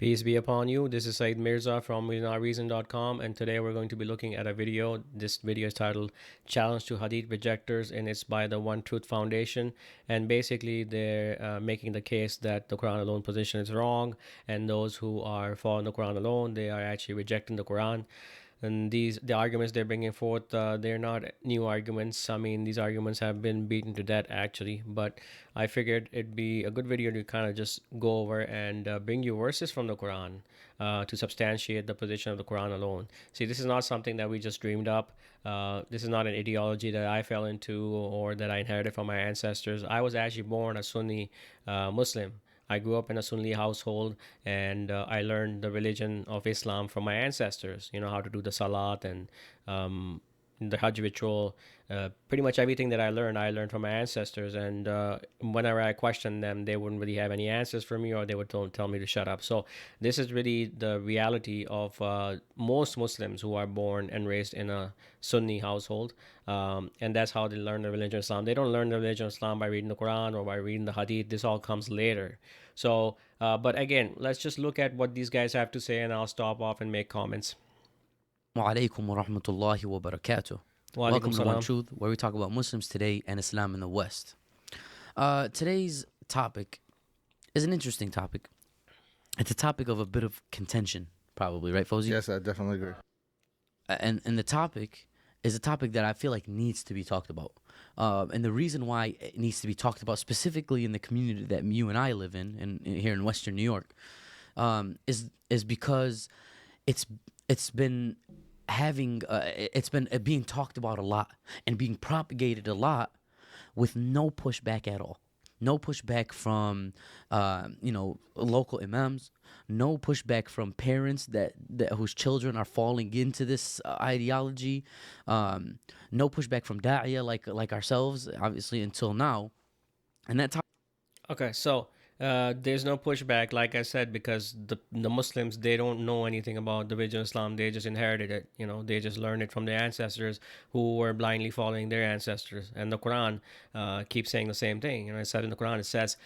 Peace be upon you. This is Said Mirza from reason.com, and today we're going to be looking at a video. This video is titled Challenge to Hadith Rejectors, and it's by the One Truth Foundation. And basically, they're making the case that the Quran alone position is wrong, and those who are following the Quran alone, they are actually rejecting the Quran. And the arguments they're bringing forth, they're not new arguments. I mean, these arguments have been beaten to death actually, but I figured it'd be a good video to kind of just go over and bring you verses from the Quran to substantiate the position of the Quran alone. See, this is not something that we just dreamed up. This is not an ideology that I fell into or that I inherited from my ancestors. I was actually born a Sunni Muslim. I grew up in a Sunni household, and I learned the religion of Islam from my ancestors. You know, how to do the salat and the Hajj ritual. Pretty much everything that I learned from my ancestors. And whenever I questioned them, they wouldn't really have any answers for me, or they would tell me to shut up. So this is really the reality of most Muslims who are born and raised in a Sunni household. And that's how they learn the religion of Islam. They don't learn the religion of Islam by reading the Quran or by reading the Hadith. This all comes later. So, but again, let's just look at what these guys have to say, and I'll stop off and make comments. Wa alaikum wa rahmatullahi wa barakatuh. Welcome to One Truth, where we talk about Muslims today and Islam in the West. Today's topic is an interesting topic. It's a topic of a bit of contention, probably, right, Fawze? Yes, I definitely agree. And the topic is a topic that I feel like needs to be talked about. And the reason why it needs to be talked about, specifically in the community that you and I live in here in Western New York, is because it's been being talked about a lot and being propagated a lot with no pushback at all. No pushback from local imams, no pushback from parents that whose children are falling into this ideology, no pushback from da'iyah like ourselves, obviously, until now. And that's how. Okay, so there's no pushback, like I said, because the Muslims, they don't know anything about the religion of Islam. They just inherited it. You know, they just learned it from their ancestors who were blindly following their ancestors. And the Quran keeps saying the same thing. You know, it said in the Quran, it says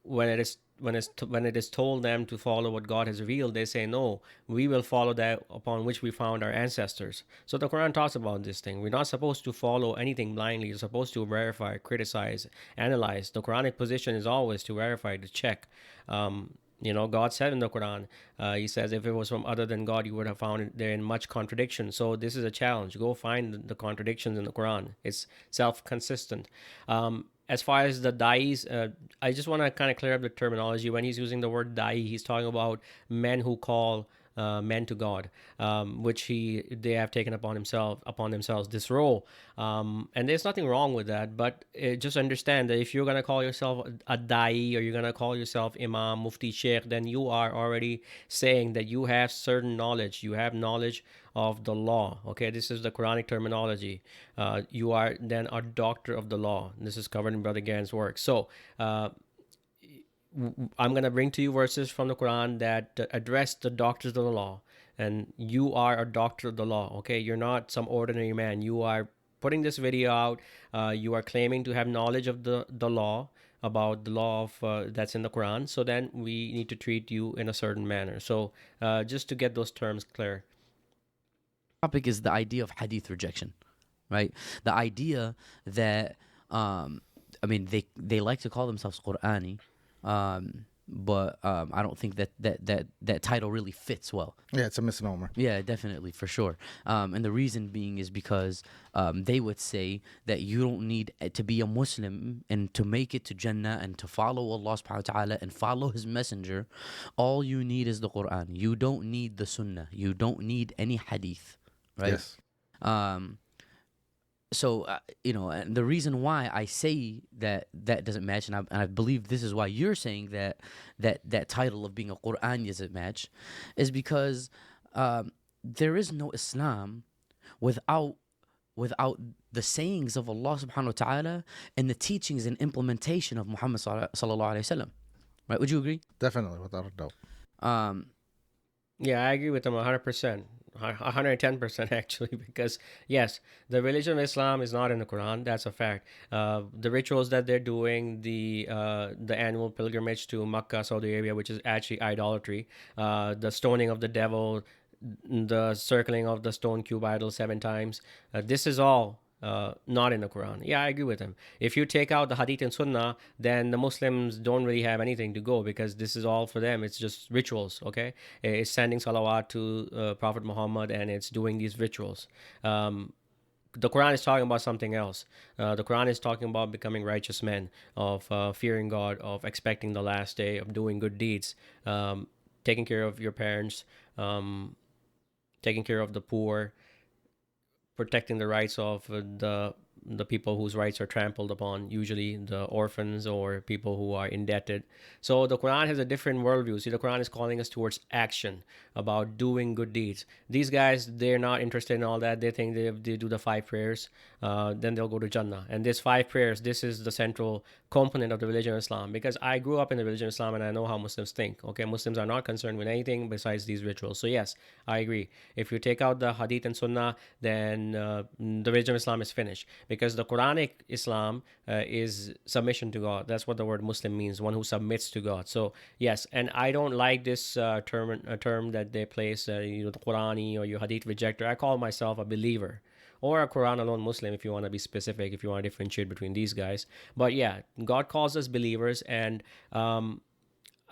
when it is told them to follow what God has revealed, they say, no, we will follow that upon which we found our ancestors. So the Quran talks about this thing. We're not supposed to follow anything blindly. You're supposed to verify, criticize, analyze. The Quranic position is always to verify, to check. God said in the Quran, he says, if it was from other than God, you would have found it there in much contradiction. So this is a challenge. Go find the contradictions in the Quran. It's self-consistent. As far as the da'is, I just want to kind of clear up the terminology. When he's using the word da'i, he's talking about men who call men to God, which they have taken upon themselves this role, and there's nothing wrong with that. But just understand that if you're gonna call yourself a da'i, or you're gonna call yourself imam, mufti, sheikh, then you are already saying that you have certain knowledge. You have knowledge of the law. Okay, this is the Quranic terminology. You are then a doctor of the law. This is covered in Brother Gerrans' work. So I'm going to bring to you verses from the Quran that address the doctors of the law. And you are a doctor of the law, okay? You're not some ordinary man. You are putting this video out. You are claiming to have knowledge of the law, about the law of that's in the Quran. So then we need to treat you in a certain manner. So just to get those terms clear. Topic is the idea of hadith rejection, right? The idea that, they like to call themselves Qur'ani, but I don't think that title really fits well. Yeah, it's a misnomer. Yeah, definitely, for sure. And the reason being is because they would say that you don't need to be a Muslim and to make it to Jannah and to follow Allah subhanahu wa ta'ala and follow His messenger. All you need is the Quran. You don't need the Sunnah. You don't need any hadith, right? Yes. So, and the reason why I say that doesn't match, and I believe this is why you're saying that title of being a Qur'an doesn't match, is because there is no Islam without the sayings of Allah subhanahu wa ta'ala and the teachings and implementation of Muhammad sallallahu alaihi wasallam. Right? Would you agree? Definitely, without a doubt. Yeah, I agree with them 100%. 110% actually, because yes, the religion of Islam is not in the Quran. That's a fact. The rituals that they're doing, the annual pilgrimage to Makkah, Saudi Arabia, which is actually idolatry, the stoning of the devil, the circling of the stone cube idol 7 times. This is all not in the Quran. Yeah, I agree with him. If you take out the Hadith and Sunnah, then the Muslims don't really have anything to go, because this is all for them. It's just rituals, okay? It's sending salawat to Prophet Muhammad, and it's doing these rituals. The Quran is talking about something else. The Quran is talking about becoming righteous men, of fearing God, of expecting the last day, of doing good deeds, taking care of your parents, taking care of the poor, protecting the rights of the people whose rights are trampled upon, usually the orphans or people who are indebted. So the Quran has a different worldview. See, the Quran is calling us towards action, about doing good deeds. These guys, they're not interested in all that. They think they do the 5 prayers, then they'll go to Jannah. And this 5 prayers, this is the central component of the religion of Islam, because I grew up in the religion of Islam and I know how Muslims think. Okay, Muslims are not concerned with anything besides these rituals. So yes, I agree. If you take out the Hadith and Sunnah, then the religion of Islam is finished, because the Quranic Islam is submission to God. That's what the word Muslim means, one who submits to God. So yes, and I don't like this term that they place, the Qurani or your Hadith rejector. I call myself a believer, or a Quran alone Muslim, if you want to be specific, if you want to differentiate between these guys. But yeah, God calls us believers, and I'm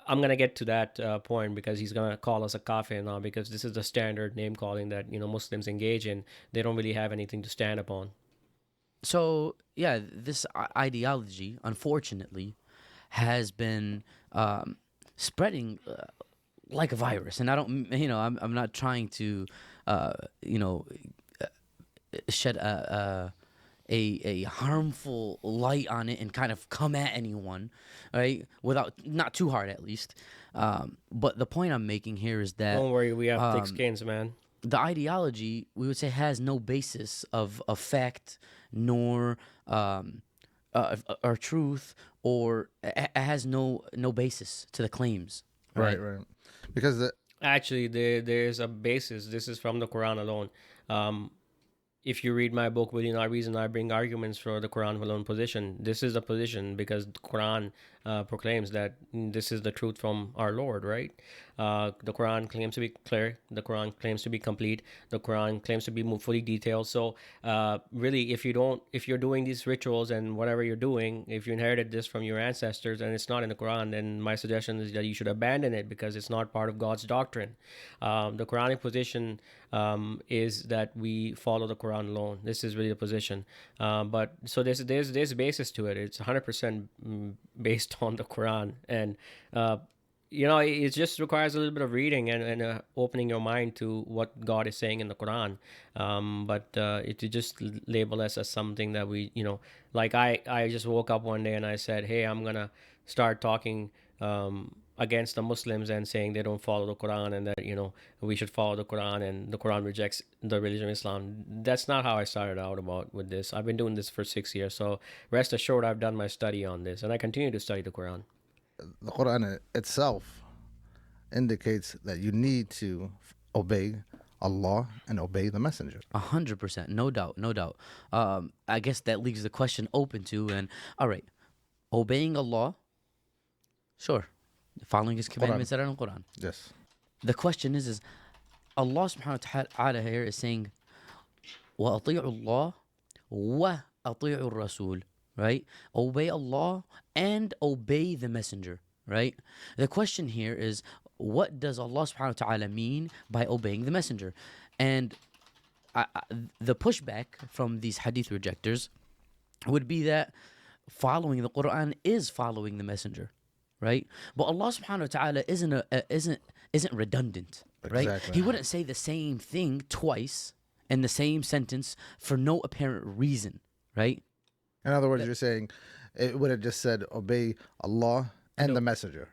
gonna get to that point, because he's gonna call us a kafir now, because this is the standard name calling that Muslims engage in. They don't really have anything to stand upon. So yeah, this ideology, unfortunately, has been spreading like a virus, and I don't, I'm not trying to, you know, shed a harmful light on it and kind of come at anyone, right? Without, not too hard at least. But the point I'm making here is that Don't worry, we have thick skins, man. the ideology, we would say, has no basis of fact, nor or truth, or it has no basis to the claims. Right, right. Because Actually, there's a basis. This is from the Quran alone. If you read my book, Within Our Reason, I bring arguments for the Quran alone position. This is a position because the Quran proclaims that this is the truth from our Lord, right? The Quran claims to be clear. The Quran claims to be complete. The Quran claims to be fully detailed. So really, if you're doing these rituals and whatever you're doing, if you inherited this from your ancestors and it's not in the Quran, then my suggestion is that you should abandon it, because it's not part of God's doctrine. The Quranic position is that we follow the Quran alone. This is really the position. But so there's a basis to it. It's 100% based on the Quran, and it just requires a little bit of reading and opening your mind to what God is saying in the Quran. But it to just label us as something that we, like I just woke up one day and I said, hey, I'm gonna start talking against the Muslims and saying they don't follow the Quran, and that we should follow the Quran, and the Quran rejects the religion of Islam. That's not how I started out with this. I've been doing this for 6 years, so rest assured I've done my study on this, and I continue to study the Quran. the Quran itself indicates that you need to obey Allah and obey the Messenger. 100%, no doubt, no doubt. I guess that leaves the question open to, and all right, obeying Allah, sure, following His commandments that are in the Quran. Yes. The question is Allah subhanahu wa ta'ala here is saying, وَأَطِيعُوا اللَّهِ وَأَطِيعُوا الرَّسُولِ, right? Obey Allah and obey the Messenger, right? The question here is, what does Allah subhanahu wa ta'ala mean by obeying the Messenger? And the pushback from these hadith rejectors would be that following the Quran is following the Messenger, right? But Allah subhanahu wa ta'ala isn't redundant, right? Exactly. He wouldn't say the same thing twice in the same sentence for no apparent reason, right? In other words, you're saying it would have just said obey Allah and the Messenger.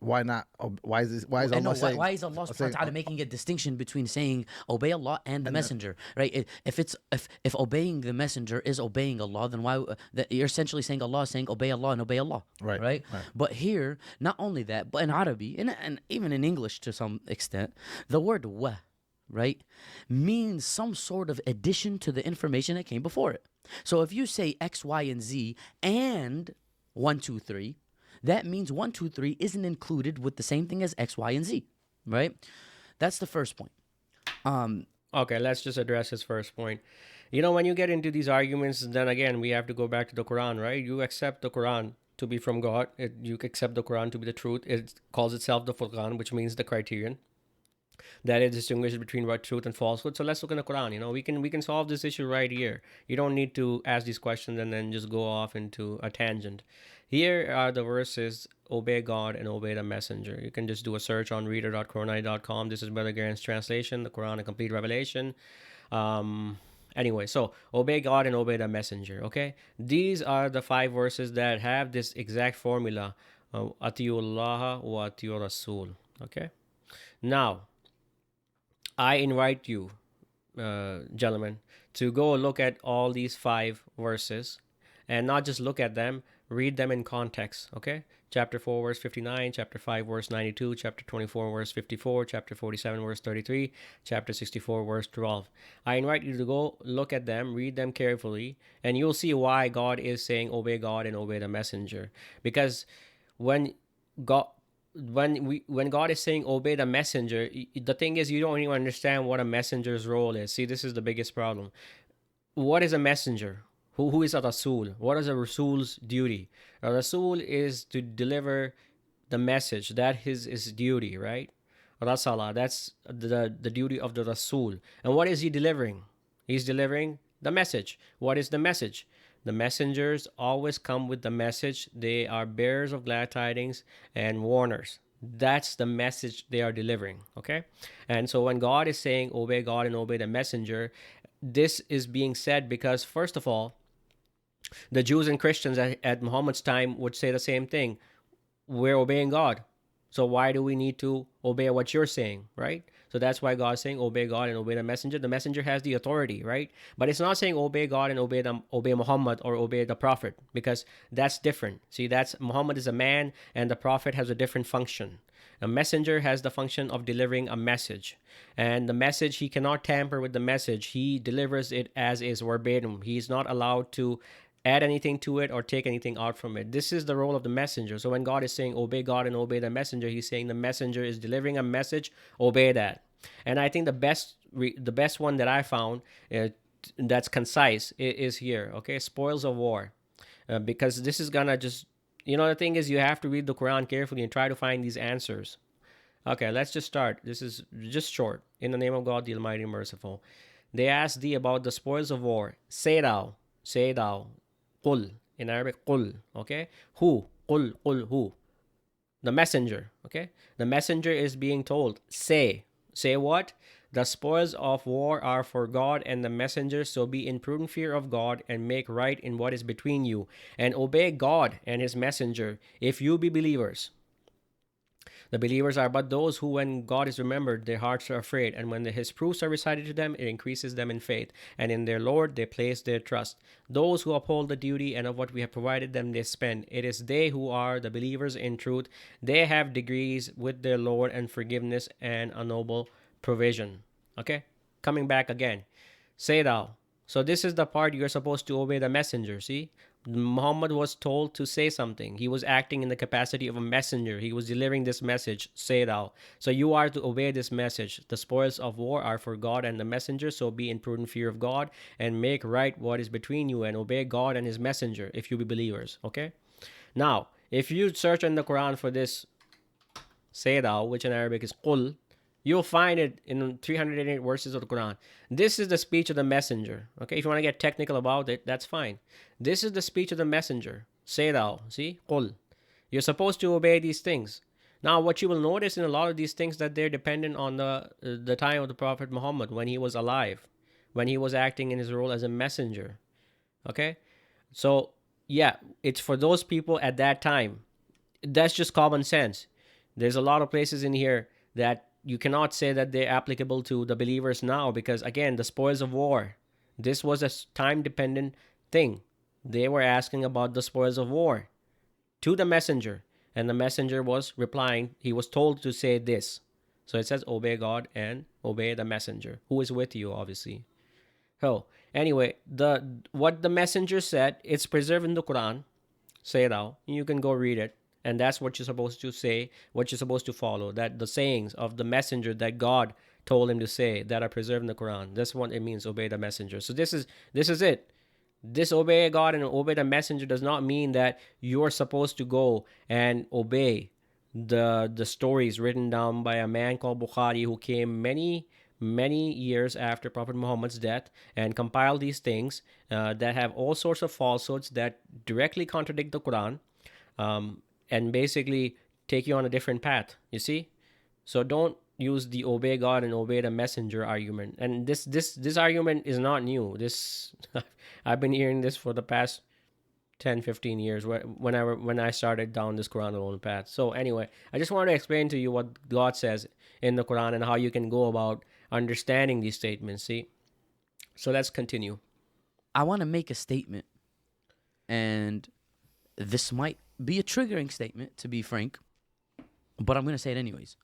Why not? Why is Allah saying? Why is Allah subhanahu wa ta'ala making a distinction between saying obey Allah and the Messenger, right? If obeying the Messenger is obeying Allah, then why you're essentially saying Allah is saying obey Allah and obey Allah, right? But here, not only that, but in Arabic and even in English to some extent, the word wa, right, means some sort of addition to the information that came before it. So if you say X, Y, and Z and 1, 2, 3, that means 1, 2, 3 isn't included with the same thing as X, Y, and Z, right? That's the first point. Okay, let's just address his first point. You know, when you get into these arguments, then again, we have to go back to the Quran, right? You accept the Quran to be from God. You accept the Quran to be the truth. It calls itself the Furqan, which means the criterion that it distinguishes between right, truth and falsehood. So let's look in the Quran. You know, we can solve this issue right here. You don't need to ask these questions and then just go off into a tangent. Here are the verses: obey God and obey the messenger. You can just do a search on reader.quran.com. This is Brother Gerrans' translation, the Quran, a complete revelation. Anyway, so obey God and obey the messenger. Okay, these are the 5 verses that have this exact formula: Atiullah wa atiur Rasul. Okay, now I invite you, gentlemen, to go look at all these 5 verses and not just look at them, read them in context. Okay, chapter 4 verse 59, chapter 5 verse 92, chapter 24 verse 54, chapter 47 verse 33, chapter 64 verse 12. I invite you to go look at them, read them carefully, and you'll see why God is saying obey God and obey the messenger. Because when God is saying obey the messenger, the thing is, you don't even understand what a messenger's role is. See, this is the biggest problem. What is a messenger? Who is a Rasul? What is a Rasul's duty? A Rasul is to deliver the message. That is his duty, right? Rasala, that's the duty of the Rasul. And what is he delivering? He's delivering the message. What is the message? The messengers always come with the message. They are bearers of glad tidings and warners. That's the message they are delivering. Okay? And so when God is saying obey God and obey the messenger, this is being said because, first of all, the Jews and Christians at Muhammad's time would say the same thing. We're obeying God. So why do we need to obey what you're saying, right? So that's why God's saying obey God and obey the messenger. The messenger has the authority, right? But it's not saying obey God and obey Muhammad or obey the prophet, because that's different. See, that's Muhammad is a man and the prophet has a different function. A messenger has the function of delivering a message, and the message, he cannot tamper with the message. He delivers it as is, verbatim. He's not allowed to add anything to it or take anything out from it. This is the role of the messenger. So when God is saying obey God and obey the messenger, he's saying the messenger is delivering a message, obey that. And I think the best one that I found that's concise is here. Okay, spoils of war, because this is gonna just, the thing is, you have to read the Quran carefully and try to find these answers. Okay, let's just start. This is just short. In the name of God, the Almighty and Merciful. They asked thee about the spoils of war. Say thou. Qul. In Arabic, qul. Okay? Who? Qul. Who? The messenger. Okay? The messenger is being told, say. Say what? The spoils of war are for God and the messenger, so be in prudent fear of God and make right in what is between you, and obey God and his messenger, if you be believers. The believers are but those who, when God is remembered, their hearts are afraid, and when his proofs are recited to them, it increases them in faith, and in their Lord they place their trust. Those who uphold the duty and of what we have provided them they spend. It is they who are the believers in truth. They have degrees with their Lord and forgiveness and a noble provision. Okay? Coming back again. Say thou. So this is the part you're supposed to obey the messenger, see? Muhammad was told to say something. He was acting in the capacity of a messenger. He was delivering this message, say thou. So you are to obey this message. The spoils of war are for God and the messenger, so be in prudent fear of God and make right what is between you, and obey God and his messenger, if you be believers. Okay? Now, if you search in the Quran for this say thou, which in Arabic is qul, you'll find it in 388 verses of the Quran. This is the speech of the messenger. Okay, if you want to get technical about it, that's fine. This is the speech of the messenger. Say thou. See? Qul. You're supposed to obey these things. Now, what you will notice in a lot of these things, that they're dependent on the time of the Prophet Muhammad, when he was alive, when he was acting in his role as a messenger. Okay? So, yeah, it's for those people at that time. That's just common sense. There's a lot of places in here that you cannot say that they're applicable to the believers now, because, again, the spoils of war. This was a time-dependent thing. They were asking about the spoils of war to the messenger, and the messenger was replying. He was told to say this. So it says obey God and obey the messenger who is with you, obviously. So anyway, the what the messenger said, it's preserved in the Quran. Say it out. You can go read it. And that's what you're supposed to say, what you're supposed to follow. That the sayings of the messenger that God told him to say that are preserved in the Quran. That's what it means, obey the messenger. So this is it. This obey God and obey the messenger does not mean that you're supposed to go and obey the stories written down by a man called Bukhari who came many years after Prophet Muhammad's death and compiled these things that have all sorts of falsehoods that directly contradict the Quran, and basically take you on a different path. You see, so don't use the obey God and obey the messenger argument. And this argument is not new. This I've been hearing this for the past 10-15 years when I started down this Quran alone path. So anyway, I just want to explain to you what God says in the Quran and how you can go about understanding these statements. See, so let's continue. I want to make a statement, and this might be a triggering statement, to be frank, but I'm going to say it anyways.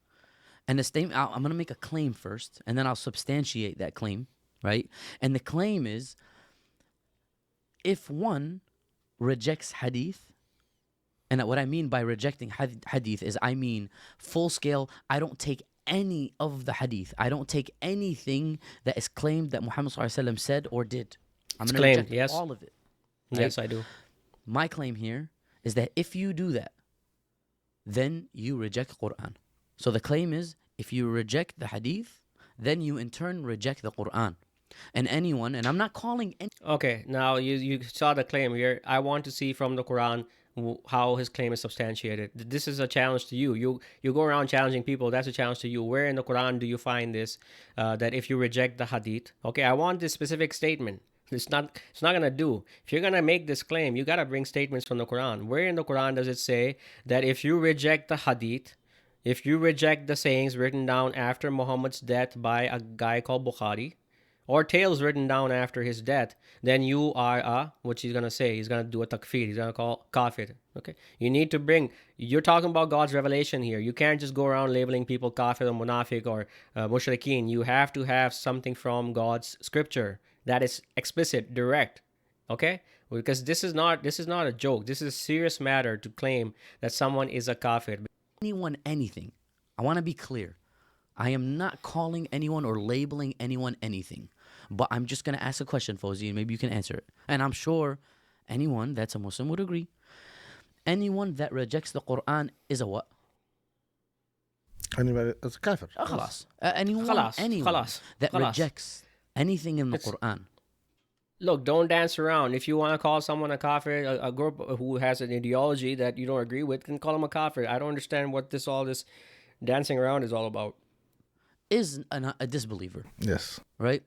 And the statement, I'm going to make a claim first, and then I'll substantiate that claim, right? And the claim is, if one rejects hadith, and what I mean by rejecting hadith is I mean full scale, I don't take any of the hadith. I don't take anything that is claimed that Muhammad ﷺ said or did. I'm going to reject yes. all of it. Right? Yes, I do. My claim here is that if you do that, then you reject Qur'an. So the claim is, if you reject the hadith, then you in turn reject the Qur'an. And anyone, and I'm not calling any... Okay, now you saw the claim here. I want to see from the Quran how his claim is substantiated. This is a challenge to you. You go around challenging people. That's a challenge to you. Where in the Quran do you find this, that if you reject the hadith? Okay, I want this specific statement. It's not gonna do. If you're gonna make this claim, you gotta bring statements from the Quran. Where in the Quran does it say that if you reject the hadith, if you reject the sayings written down after Muhammad's death by a guy called Bukhari, or tales written down after his death, then you are what he's gonna say. He's gonna do a takfir. He's gonna call kafir. Okay, you need to bring. You're talking about God's revelation here. You can't just go around labeling people kafir or munafiq or mushrikeen. You have to have something from God's scripture that is explicit, direct. Okay, because this is not a joke. This is a serious matter to claim that someone is a kafir. anyone anything. I want to be clear. I am not calling anyone or labeling anyone anything. But I'm just going to ask a question, Fawze, and maybe you can answer it. And I'm sure anyone that's a Muslim would agree. Anyone that rejects the Qur'an is a what? Anybody that's a kafir. Khalas. Anyone that rejects anything in the Qur'an. Look, don't dance around. If you want to call someone a kafir, a group who has an ideology that you don't agree with, then call them a kafir. I don't understand what all this dancing around is all about. Is a disbeliever. Yes. Right?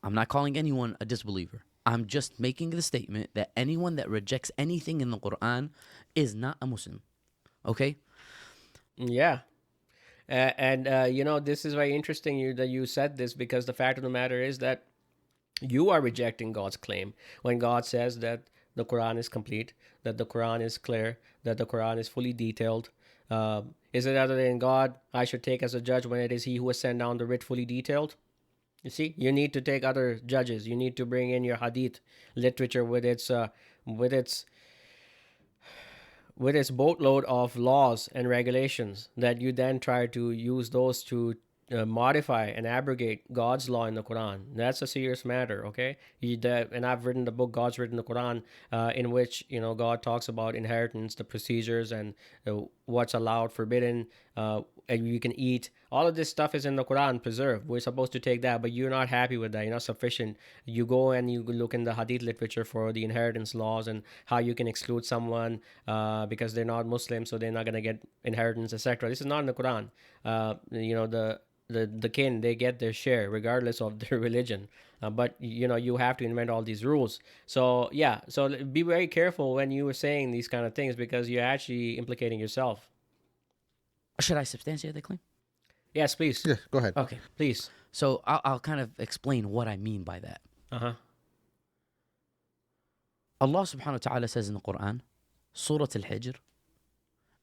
I'm not calling anyone a disbeliever. I'm just making the statement that anyone that rejects anything in the Qur'an is not a Muslim. Okay? Yeah. And this is very interesting that you said this, because the fact of the matter is that you are rejecting God's claim when God says that the Quran is complete, that the Quran is clear, that the Quran is fully detailed. Is it other than God I should take as a judge when it is He who has sent down the writ fully detailed? You see, you need to take other judges. You need to bring in your hadith literature with its boatload of laws and regulations that you then try to use those to modify and abrogate God's law in the Quran. That's a serious matter, okay? And I've written the book, God's Written the Quran, in which, God talks about inheritance, the procedures, and what's allowed, forbidden, and you can eat. All of this stuff is in the Quran, preserved. We're supposed to take that, but you're not happy with that. You're not sufficient. You go and you look in the hadith literature for the inheritance laws and how you can exclude someone because they're not Muslim, so they're not going to get inheritance, etc. This is not in the Quran. The kin, they get their share regardless of their religion, but you have to invent all these rules. So be very careful when you were saying these kind of things, because you're actually implicating yourself. Should I substantiate the claim? Yes, please. Yeah, go ahead. Okay, Please. so I'll kind of explain what I mean by that. Allah subhanahu wa ta'ala says in the Quran, Surah Al-Hijr,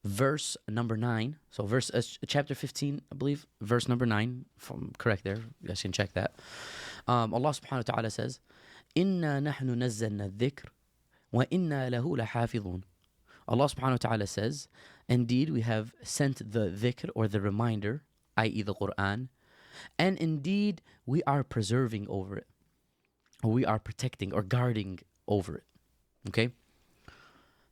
verse number 9. So chapter 15, I believe, verse number 9. If I'm correct there, you guys can check that. Allah subhanahu wa ta'ala says, "Inna nahnu nazzalna dhikr wa inna lahu lahafidhun." Allah subhanahu wa ta'ala says, indeed we have sent the dhikr, or the reminder, i.e. the Qur'an, and indeed we are preserving over it, or we are protecting or guarding over it. Okay?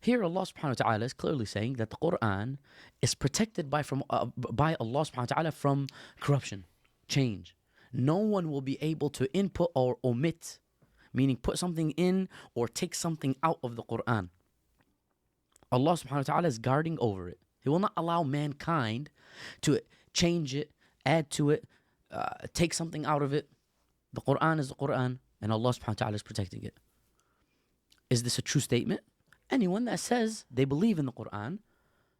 Here Allah subhanahu wa ta'ala is clearly saying that the Qur'an is protected by Allah subhanahu wa ta'ala from corruption, change. No one will be able to input or omit, meaning put something in or take something out of the Qur'an. Allah subhanahu wa ta'ala is guarding over it. He will not allow mankind to change it, add to it, take something out of it. The Qur'an is the Qur'an, and Allah subhanahu wa ta'ala is protecting it. Is this a true statement? Anyone that says they believe in the Qur'an,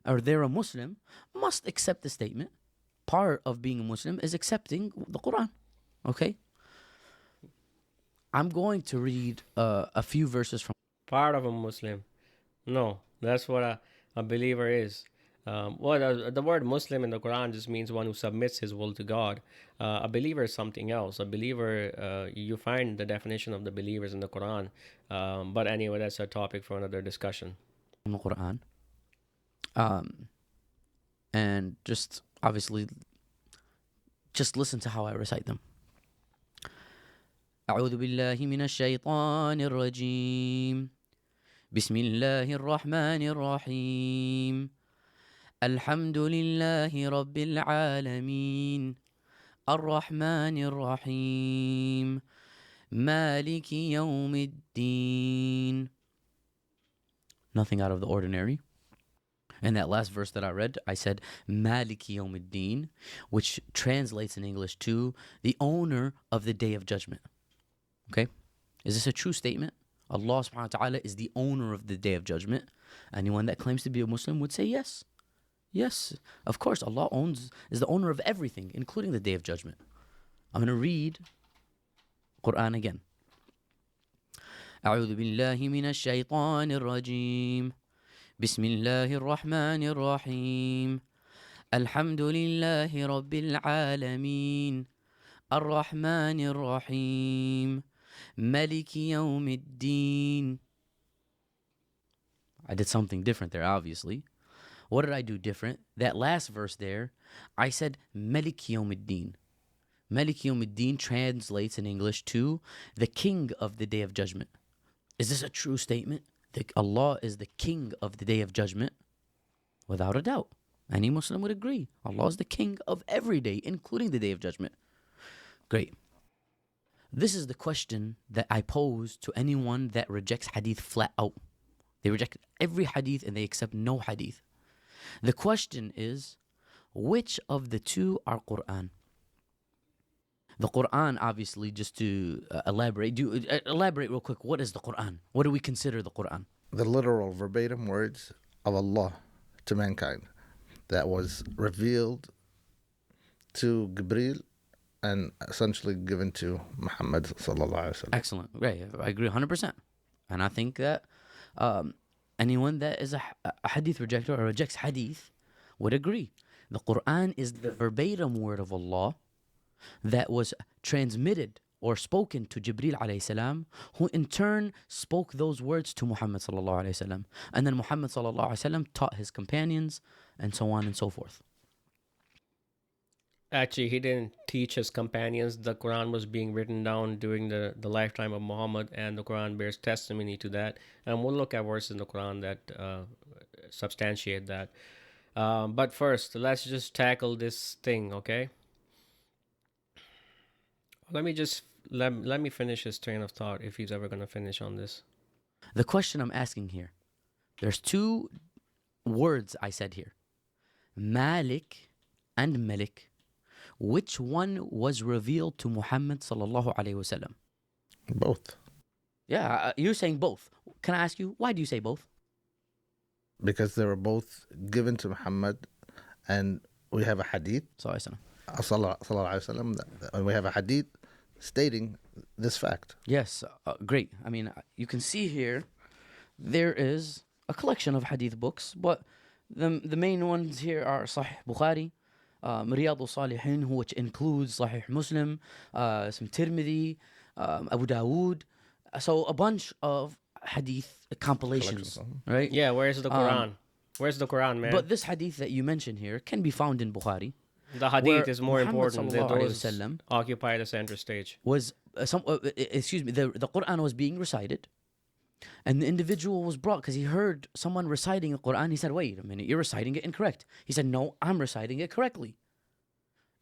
or they're a Muslim, must accept the statement. Part of being a Muslim is accepting the Qur'an. Okay? I'm going to read a few verses from... Part of a Muslim. No, that's what a believer is. The word Muslim in the Quran just means one who submits his will to God. A believer is something else. A believer, you find the definition of the believers in the Quran. But anyway, that's a topic for another discussion. The Quran. And just obviously, just listen to how I recite them. أعوذ بالله من الشيطان الرجيم. بسم الله الرحمن الرحيم. الحمد لله رب العالمين. الرحمن الرحيم. مالك يوم الدين. Nothing out of the ordinary. In that last verse that I read, I said Malik يوم الدين, which translates in English to the owner of the day of judgment. Okay? Is this a true statement? Allah subhanahu wa ta'ala is the owner of the day of judgment. Anyone that claims to be a Muslim would say yes. Yes, of course, Allah is the owner of everything, including the day of judgment. I'm going to read Qur'an again. أعوذ بالله من الشيطان الرجيم. بسم الله الرحمن الرحيم. الحمد لله رب العالمين. الرحمن الرحيم. ملك يوم الدين. I did something different there, obviously. What did I do different? That last verse there, I said Malik Yawm ad-Din. Malik Yawm ad-Din translates in English to the king of the day of judgment. Is this a true statement? That Allah is the king of the day of judgment? Without a doubt. Any Muslim would agree. Allah is the king of every day, including the day of judgment. Great. This is the question that I pose to anyone that rejects hadith flat out. They reject every hadith and they accept no hadith. The question is, which of the two are Qur'an? The Qur'an, obviously, just to elaborate real quick, what is the Qur'an? What do we consider the Qur'an? The literal verbatim words of Allah to mankind that was revealed to Jibreel and essentially given to Muhammad sallallahu alaihi wasallam. Excellent. Right. I agree 100%. And I think that anyone that is a hadith rejecter or rejects hadith would agree. The Qur'an is the verbatim word of Allah that was transmitted or spoken to Jibreel alayhi salam, who in turn spoke those words to Muhammad sallallahu alayhi wasallam. And then Muhammad sallallahu alayhi wasallam taught his companions and so on and so forth. Actually, he didn't teach his companions. The Quran was being written down during the lifetime of Muhammad, and the Quran bears testimony to that. And we'll look at verses in the Quran that substantiate that. But first, let's just tackle this thing, okay? Let me finish his train of thought, if he's ever going to finish on this. The question I'm asking here, there's two words I said here. Malik and Malik. Which one was revealed to Muhammad sallallahu alayhi wasallam? Both. Yeah, you're saying both. Can I ask you, why do you say both? Because they were both given to Muhammad, and we have a hadith. Sallallahu Sallallahu alaihi wasallam, and we have a hadith stating this fact. Yes, great. I mean, you can see here, there is a collection of hadith books, but The main ones here are Sahih Bukhari, Riyadh al-Salihin, which includes Sahih Muslim, some Tirmidhi, Abu Dawood. So a bunch of hadith compilations, Collections. right? Yeah, where's the Quran? Where's the Quran, man? But this hadith that you mentioned here can be found in Bukhari, The hadith where is more Muhammad important. sallallahu alaihi Those wasallam occupy the center stage. was excuse me, the Quran was being recited, and the individual was brought because he heard someone reciting the Quran. He said, "Wait a minute, you're reciting it incorrect." He said, "No, I'm reciting it correctly."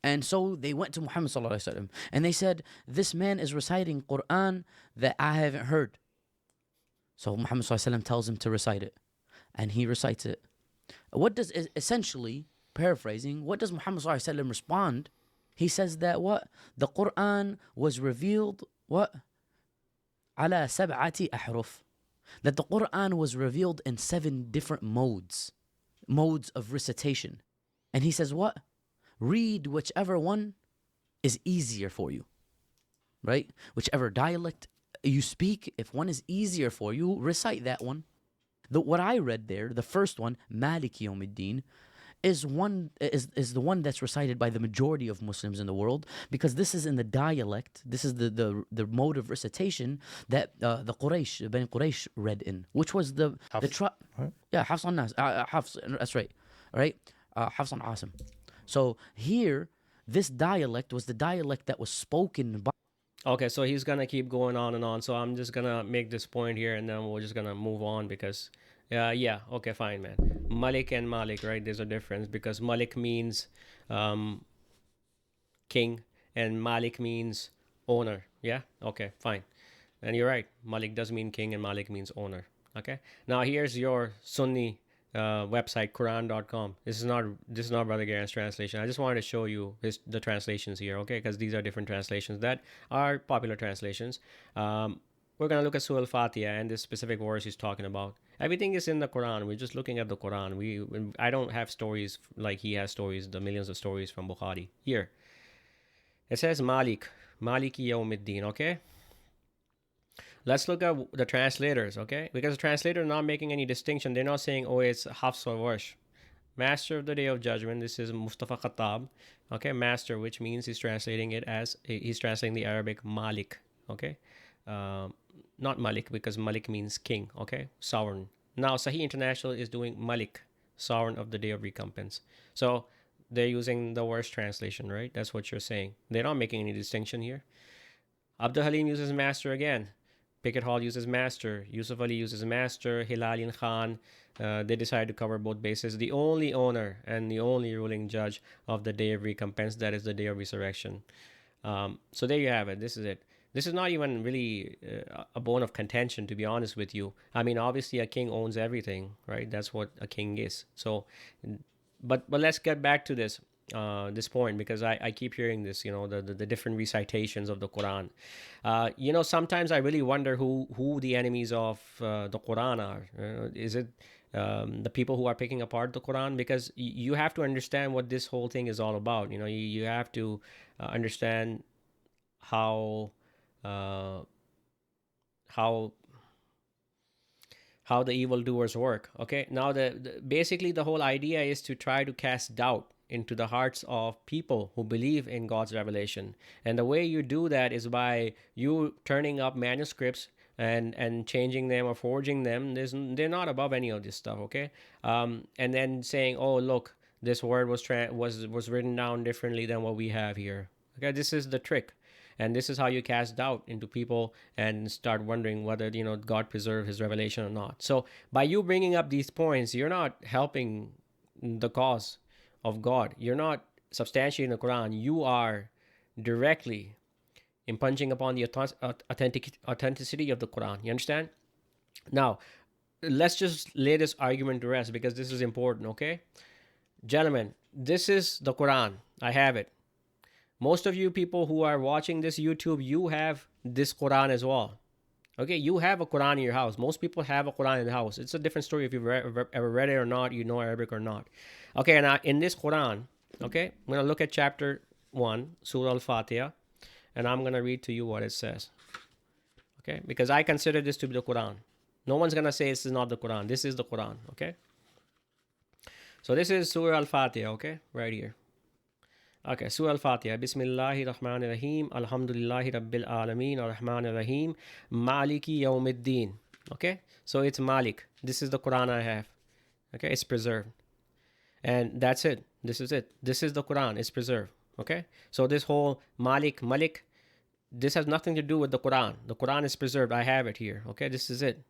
And so they went to Muhammad sallallahu alaihi wasallam and they said, "This man is reciting Quran that I haven't heard." So Muhammad sallallahu alaihi wasallam tells him to recite it, and he recites it. What does essentially paraphrasing? What does Muhammad sallallahu alaihi wasallam respond? He says that what the Quran was revealed what على سبعة أحرف, that the Quran was revealed in 7 different modes of recitation, and he says what? Read whichever one is easier for you, right? Whichever dialect you speak, if one is easier for you, recite that one. What I read there, the first one, Malik Yawmiddin, is the one that's recited by the majority of Muslims in the world, because this is in the dialect. This is the mode of recitation that the Bani Quraysh read in, which was Right? yeah, Hafs on Nas, Hafs, that's right, right, Hafs on Asim. So here, this dialect was the dialect that was spoken by. Okay, so he's gonna keep going on and on. So I'm just gonna make this point here, and then we're just gonna move on because, yeah, okay, fine, man. Malik and Malik, right? There's a difference because Malik means king, and Malik means owner. Yeah, okay, fine. And you're right. Malik does mean king, and Malik means owner. Okay. Now here's your Sunni website, Qur'an.com. This is not Brother Gerrans' translation. I just wanted to show you the translations here, okay? Because these are different translations that are popular translations. We're gonna look at Surah Al-Fatiha and this specific verse he's talking about. Everything is in the Quran. We're just looking at the Quran. I don't have stories like he has stories, the millions of stories from Bukhari. Here, it says Maliki Yawmiddin, okay? Let's look at the translators, okay? Because the translator is not making any distinction. They're not saying, oh, it's Hafs or Warsh. Master of the Day of Judgment. This is Mustafa Khattab, okay? Master, which means he's translating the Arabic Malik, okay? Not Malik, because Malik means king, okay? Sovereign. Now, Sahih International is doing Malik, sovereign of the Day of Recompense. So they're using the worst translation, right? That's what you're saying. They're not making any distinction here. Abdul Halim uses master again. Pickett Hall uses master. Yusuf Ali uses master. Hilalian Khan. They decided to cover both bases. The only owner and the only ruling judge of the Day of Recompense, that is the Day of Resurrection. So there you have it. This is it. This is not even really a bone of contention, to be honest with you. I mean, obviously a king owns everything, right? That's what a king is. So, but let's get back to this point, because I keep hearing this, the different recitations of the Quran. Sometimes I really wonder who the enemies of the Quran are. Is it the people who are picking apart the Quran? Because you have to understand what this whole thing is all about. You have to understand how the evildoers work. Okay, now basically the whole idea is to try to cast doubt into the hearts of people who believe in God's revelation, and the way you do that is by you turning up manuscripts and changing them or forging them. They're not above any of this stuff, okay? And then saying, oh, look, this word was written down differently than what we have here. Okay, this is the trick. And this is how you cast doubt into people and start wondering whether, God preserved his revelation or not. So by you bringing up these points, you're not helping the cause of God. You're not substantiating the Quran. You are directly impinging upon the authenticity of the Quran. You understand? Now, let's just lay this argument to rest, because this is important, okay? Gentlemen, this is the Quran. I have it. Most of you people who are watching this YouTube, you have this Quran as well. Okay, you have a Quran in your house. Most people have a Quran in the house. It's a different story if you've ever read it or not, you know Arabic or not. Okay, and in this Quran, okay, I'm going to look at chapter 1, Surah Al-Fatiha, and I'm going to read to you what it says. Okay, because I consider this to be the Quran. No one's going to say this is not the Quran. This is the Quran, okay? So this is Surah Al-Fatiha, okay? Right here. Okay, Surah Al-Fatiha. Bismillahir Rahmanir Rahim. Alhamdulillahi Rabbil Alameen. Ar-Rahmanir Rahim. Maliki Yawmiddin. Okay? So it's Malik. This is the Quran I have. Okay? It's preserved. And that's it. This is it. This is the Quran. It's preserved. Okay? So this whole Malik, this has nothing to do with the Quran. The Quran is preserved. I have it here. Okay? This is it.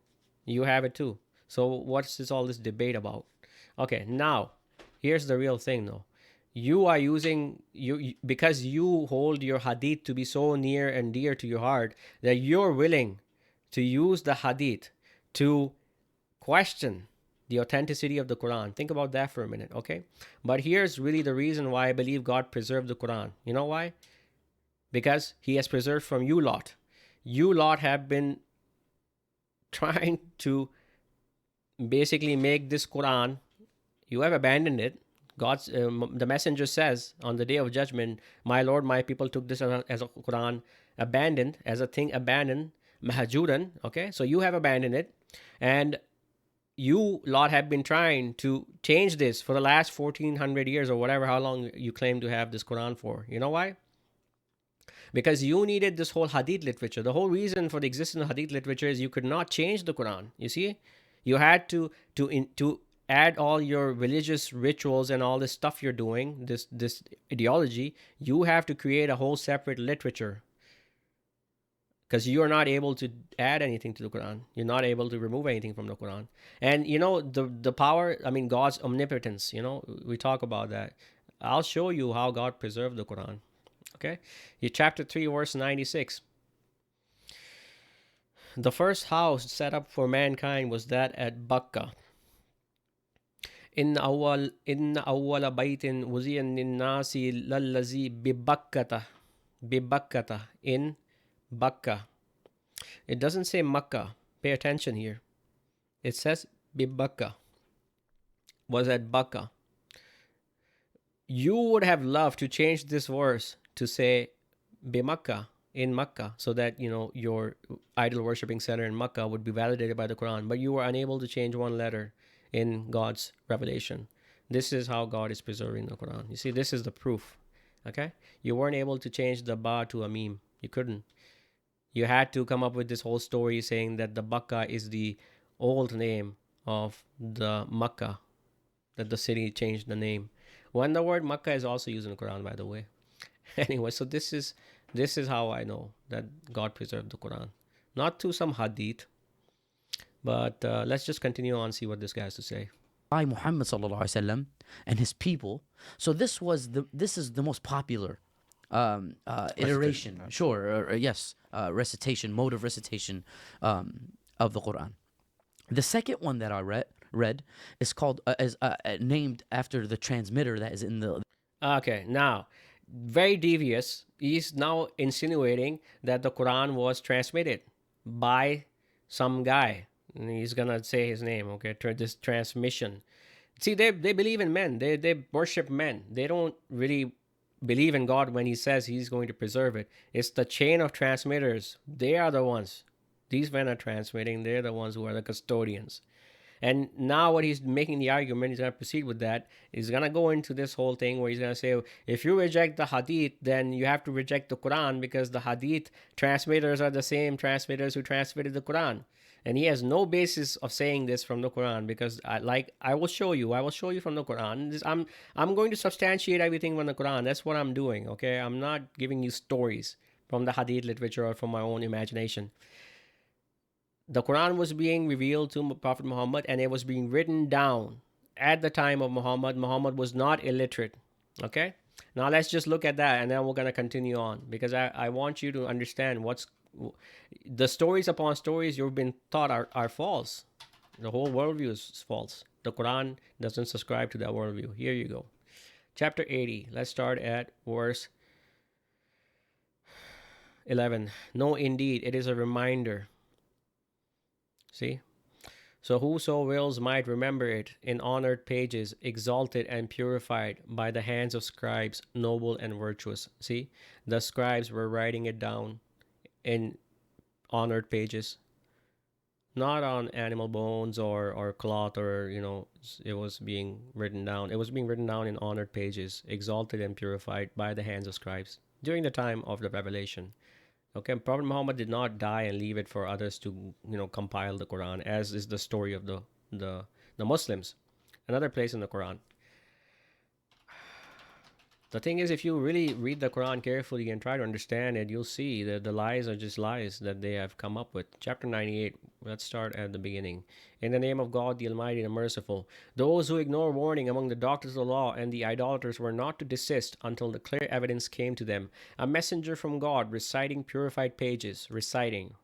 You have it too. So what's all this debate about? Okay, now here's the real thing though. You are using because you hold your hadith to be so near and dear to your heart that you're willing to use the hadith to question the authenticity of the Quran. Think about that for a minute, okay? But here's really the reason why I believe God preserved the Quran. You know why? Because He has preserved from you lot. You lot have been trying to basically make this Quran. You have abandoned it. The messenger says on the day of judgment, my Lord, my people took this as a Quran abandoned, as a thing abandoned, mahajuran. Okay, so you have abandoned it, and you lot have been trying to change this for the last 1400 years or whatever, how long you claim to have this Quran for. You know why? Because you needed this whole hadith literature. The whole reason for the existence of hadith literature is you could not change the Quran. You see, you had to add all your religious rituals and all this stuff you're doing, this ideology. You have to create a whole separate literature because you are not able to add anything to the Quran. You're not able to remove anything from the Quran. And you know the power. I mean, God's omnipotence. You know, we talk about that. I'll show you how God preserved the Quran. Okay, chapter 3, verse 96. The first house set up for mankind was that at Bakka. إن أول بيت وزي للناس للذي ببكة in Bakka. It doesn't say Makkah. Pay attention here. It says Bibakka. Was at Bakka. You would have loved to change this verse to say Bimakkah, in Makkah, so that your idol worshipping center in Makkah would be validated by the Quran, but you were unable to change one letter in God's revelation. This is how God is preserving the Quran. You see, this is the proof. Okay, you weren't able to change the ba to a meme. You couldn't. You had to come up with this whole story saying that the Bakka is the old name of the Makkah, that the city changed the name, when the word Makkah is also used in the Quran, by the way. Anyway, so this is how I know that God preserved the Quran. Not through some hadith, but let's just continue on and see what this guy has to say. By Muhammad sallallahu alaihi wasallam and his people. So this is the most popular iteration, recitation, mode of recitation of the Quran. The second one that I read is called named after the transmitter that is in the. Okay, now very devious. He's now insinuating that the Quran was transmitted by some guy. He's gonna say his name. Okay, this transmission. See, they believe in men. They worship men. They don't really believe in God when He says He's going to preserve it. It's the chain of transmitters. They are the ones. These men are transmitting. They're the ones who are the custodians. And now what he's making the argument, he's going to proceed with that. He's going to go into this whole thing where he's going to say, if you reject the hadith, then you have to reject the Quran, because the hadith transmitters are the same transmitters who transmitted the Quran. And he has no basis of saying this from the Quran, because I will show you from the Quran. I'm going to substantiate everything from the Quran. That's what I'm doing, okay? I'm not giving you stories from the hadith literature or from my own imagination. The Quran was being revealed to Prophet Muhammad, and it was being written down at the time of Muhammad. Muhammad was not illiterate. Okay? Now let's just look at that, and then we're going to continue on, because I want you to understand the stories upon stories you've been taught are false. The whole worldview is false. The Quran doesn't subscribe to that worldview. Here you go. Chapter 80. Let's start at verse 11. No, indeed, it is a reminder. See? So whoso wills might remember it in honored pages, exalted and purified by the hands of scribes, noble and virtuous. See? The scribes were writing it down in honored pages. Not on animal bones or cloth, or it was being written down. It was being written down in honored pages, exalted and purified by the hands of scribes during the time of the revelation. Okay, Prophet Muhammad did not die and leave it for others to compile the Quran, as is the story of the the Muslims. Another place in the Quran. The thing is, if you really read the Quran carefully and try to understand it, you'll see that the lies are just lies that they have come up with. Chapter 98, let's start at the beginning. In the name of God, the Almighty and Merciful, those who ignore warning among the doctors of the law and the idolaters were not to desist until the clear evidence came to them. A messenger from God reciting purified pages. Reciting.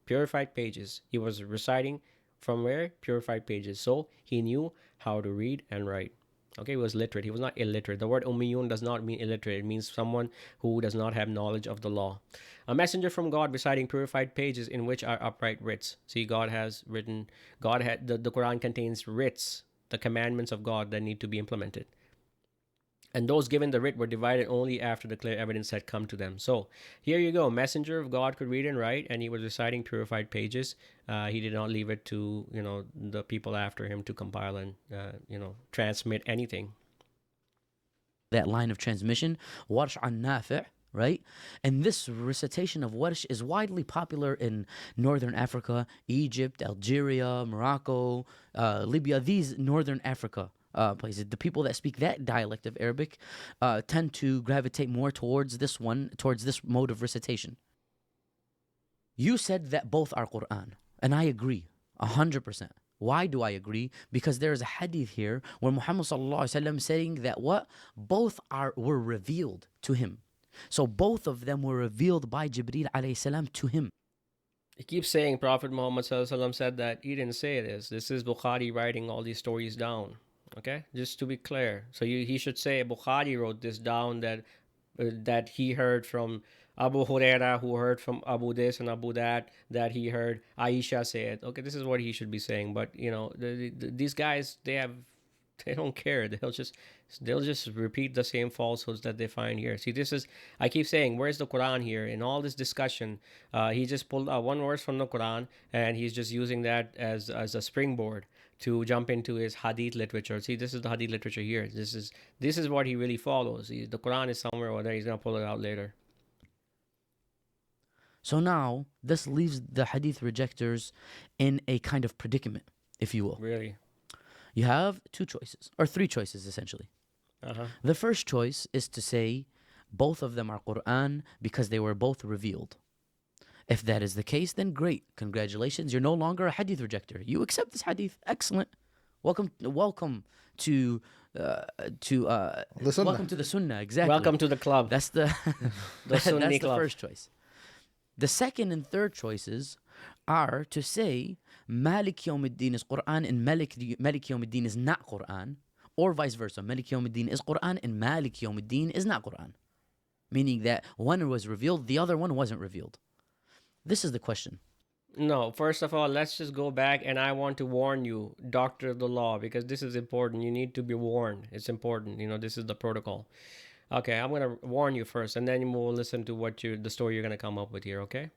Purified pages. He was reciting from where? Purified pages. So he knew how to read and write. Okay, he was literate. He was not illiterate. The word ummiyun does not mean illiterate. It means someone who does not have knowledge of the law. A messenger from God reciting purified pages in which are upright writs. See, God has written, the Quran contains writs, the commandments of God that need to be implemented. And those given the writ were divided only after the clear evidence had come to them. So here you go. Messenger of God could read and write, and he was reciting purified pages. He did not leave it to the people after him to compile and transmit anything. That line of transmission, Warsh an Nafi', right? And this recitation of Warsh is widely popular in Northern Africa, Egypt, Algeria, Morocco, Libya, these Northern Africa places. The people that speak that dialect of Arabic tend to gravitate more towards this mode of recitation. You said that both are Qur'an, and I agree 100%. Why do I agree? Because there is a hadith here where Muhammad sallallahu alaihi wasallam saying that both were revealed to him. So both of them were revealed by Jibreel alayhi salam to him. He keeps saying Prophet Muhammad sallallahu alaihi wasallam said that. He didn't say this. This is Bukhari writing all these stories down. Okay, just to be clear. So he should say Bukhari wrote this down, that he heard from Abu Huraira, who heard from Abu this and Abu that he heard Aisha say it. Okay, this is what he should be saying. But these guys, they don't care. They'll just repeat the same falsehoods that they find here. See, I keep saying, where's the Quran here? In all this discussion, he just pulled out one verse from the Quran, and he's just using that as a springboard to jump into his hadith literature. See, this is the hadith literature here. This is what he really follows. The Quran is somewhere over there. He's gonna pull it out later. So now this leaves the hadith rejectors in a kind of predicament, if you will. Really? You have two choices, or three choices essentially. The first choice is to say both of them are Qur'an because they were both revealed. If that is the case, then great. Congratulations, you're no longer a hadith rejector. You accept this hadith. Excellent. Welcome to The Sunnah. welcome to the Sunnah. Exactly. Welcome to the club. That's the Sunni that's the club. first choice. The second and third choices are to say Malik Yawmiddin is Quran and Malik Yawmiddin is not Quran, or vice versa. Malik Yawmiddin is Quran and Malik Yawmiddin is not Quran. Meaning that one was revealed, the other one wasn't revealed. This is the question. No, first of all, let's just go back, and I want to warn you, doctor of the law, because this is important. You need to be warned. It's important. This is the protocol. Okay, I'm going to warn you first, and then we'll listen to the story you're going to come up with here, okay?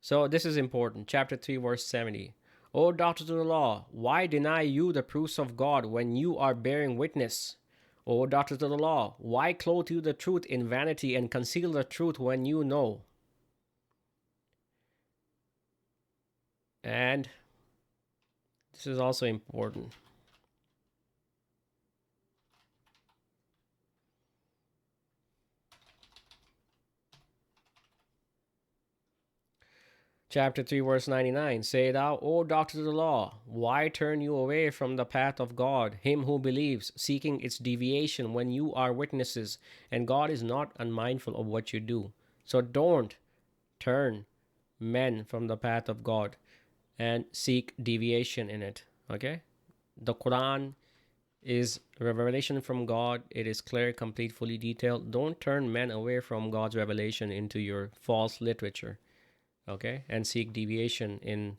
So this is important. Chapter 3, verse 70. O doctors of the law, why deny you the proofs of God when you are bearing witness? O doctors of the law, why clothe you the truth in vanity and conceal the truth when you know? And this is also important. Chapter 3, verse 99. Say thou, O doctors of the law, why turn you away from the path of God, him who believes, seeking its deviation when you are witnesses, and God is not unmindful of what you do. So don't turn men from the path of God and seek deviation in it. Okay? The Quran is revelation from God. It is clear, complete, fully detailed. Don't turn men away from God's revelation into your false literature. Okay? And seek deviation in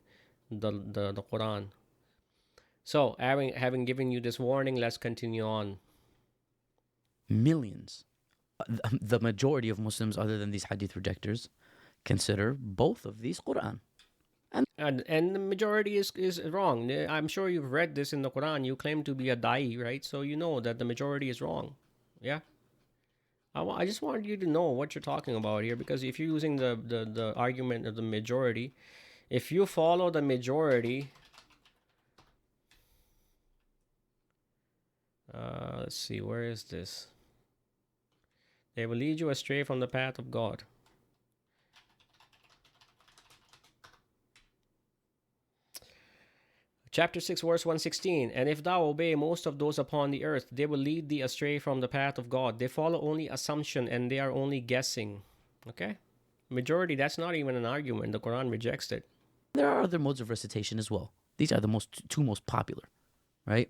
the Quran. So, having given you this warning, let's continue on. Millions, the majority of Muslims other than these hadith rejectors, consider both of these Qur'an. And the majority is wrong. I'm sure you've read this in the Quran. You claim to be a da'i, right? So you know that the majority is wrong. Yeah. I just wanted you to know what you're talking about here, because if you're using the argument of the majority, if you follow the majority, let's see, where is this? They will lead you astray from the path of God. Chapter 6, verse 116. And if thou obey most of those upon the earth, they will lead thee astray from the path of God. They follow only assumption, and they are only guessing. Okay? Majority, that's not even an argument. The Quran rejects it. There are other modes of recitation as well. These are the two most popular, right?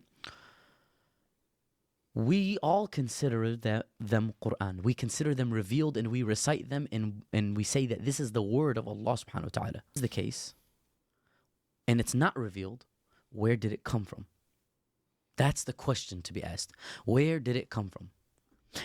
We all consider them Qur'an. We consider them revealed, and we recite them, and we say that this is the word of Allah subhanahu wa ta'ala. This is the case, and it's not revealed. Where did it come from? That's the question to be asked. Where did it come from?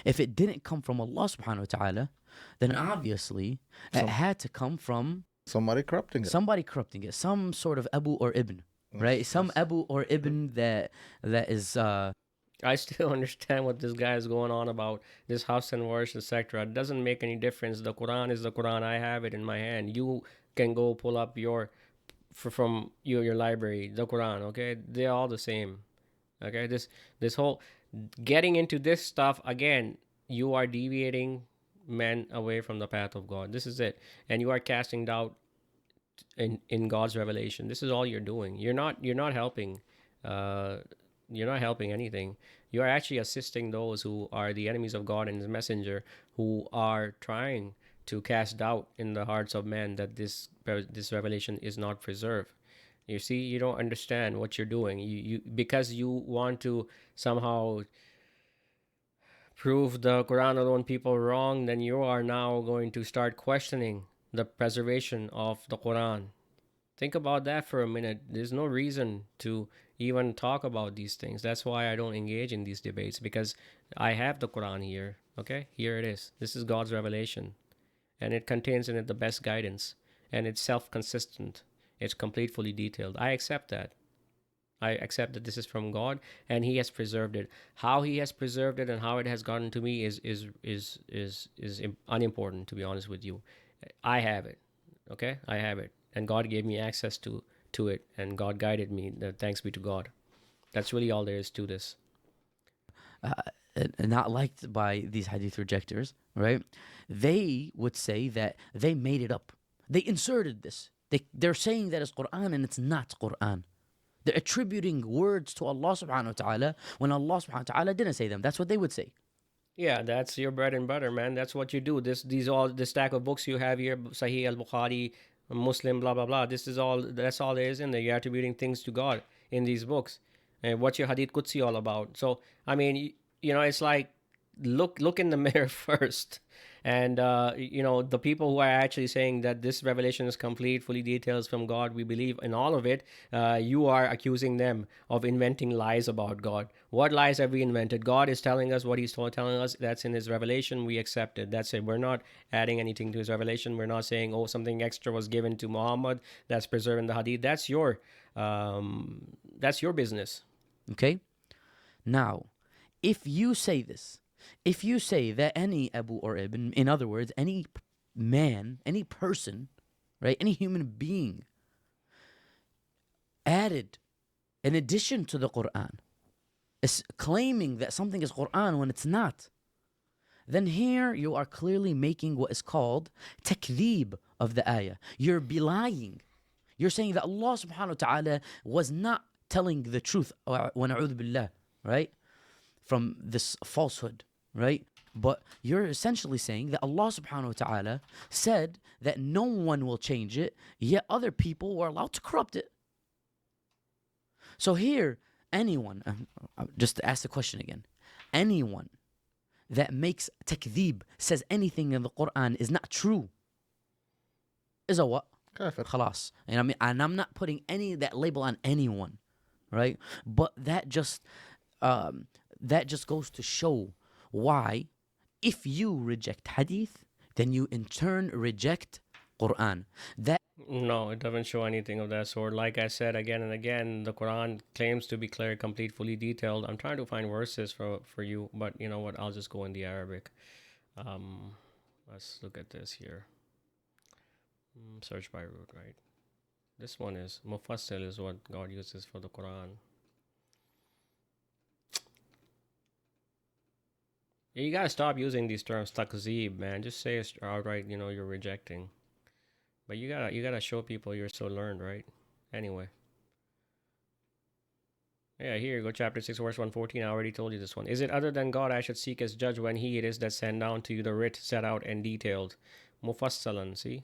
If it didn't come from Allah subhanahu wa ta'ala, then obviously it had to come from somebody corrupting it. Somebody corrupting it. Some sort of Abu or Ibn, right? Some Abu or Ibn that is... I still understand what this guy is going on about, this house and verse, etc. It doesn't make any difference. The Quran is the Quran. I have it in my hand. You can go pull up from your library, the Quran, okay? They're all the same, okay? This whole getting into this stuff, again, you are deviating men away from the path of God. This is it. And you are casting doubt in God's revelation. This is all you're doing. You're not helping. You're not helping anything. You are actually assisting those who are the enemies of God and His messenger, who are trying to cast doubt in the hearts of men that this revelation is not preserved. You see, you don't understand what you're doing. You because you want to somehow prove the Quran alone people wrong, then you are now going to start questioning the preservation of the Quran. Think about that for a minute. There's no reason to even talk about these things. That's why I don't engage in these debates, because I have the Quran here. Okay, here it is. This is God's revelation, and it contains in it the best guidance, and it's self-consistent. It's complete, fully detailed. I accept that. I accept that this is from God, and He has preserved it. How He has preserved it and how it has gotten to me is unimportant, to be honest with you. I have it. Okay, I have it, and God gave me access to it, and God guided me. Thanks be to God. That's really all there is to this. Not liked by these hadith rejectors, right? They would say that they made it up. They inserted this. They're saying that it's Qur'an, and it's not Qur'an. They're attributing words to Allah subhanahu wa ta'ala when Allah subhanahu wa ta'ala didn't say them. That's what they would say. Yeah, that's your bread and butter, man. That's what you do. This stack of books you have here, Sahih al-Bukhari, Muslim, blah blah blah. That's all there is in there. You're attributing things to God in these books. And what's your Hadith Qudsi all about? So I mean, it's like look in the mirror first. And the people who are actually saying that this revelation is complete, fully detailed from God, we believe in all of it, you are accusing them of inventing lies about God. What lies have we invented? God is telling us what He's telling us. That's in His revelation. We accept it. That's it. We're not adding anything to His revelation. We're not saying, something extra was given to Muhammad that's preserved in the Hadith. That's your business. Okay? Now, if you say this, if you say that any Abu or Ibn, in other words, any man, any person, right, any human being, added in addition to the Qur'an, is claiming that something is Qur'an when it's not, then here you are clearly making what is called takdeeb of the ayah. You're belying. You're saying that Allah subhanahu wa ta'ala was not telling the truth, wa na'udhu billah, right, from this falsehood. Right? But you're essentially saying that Allah subhanahu wa ta'ala said that no one will change it, yet other people were allowed to corrupt it. So here, anyone, just to ask the question again, anyone that makes takdeeb, says anything in the Quran is not true, is a what? Kafir. Khalas. And I'm not putting any of that label on anyone, right? But that just goes to show why, if you reject hadith, then you in turn reject Qur'an. That No, it doesn't show anything of that sort. Like I said again and again, the Quran claims to be clear, complete, fully detailed. I'm trying to find verses for you, but you know what? I'll just go in the Arabic. Um, let's look at this here. Search by root, right? This one is Mufassil is what God uses for the Quran. Yeah, you gotta stop using these terms takzeeb, man. Just say it outright, you know, you're rejecting. But you gotta show people you're so learned, right? Anyway. Yeah, here you go, chapter 6, verse 114. I already told you this one. Is it other than God I should seek as judge when he it is that sent down to you the writ set out and detailed? Mufassalan, see?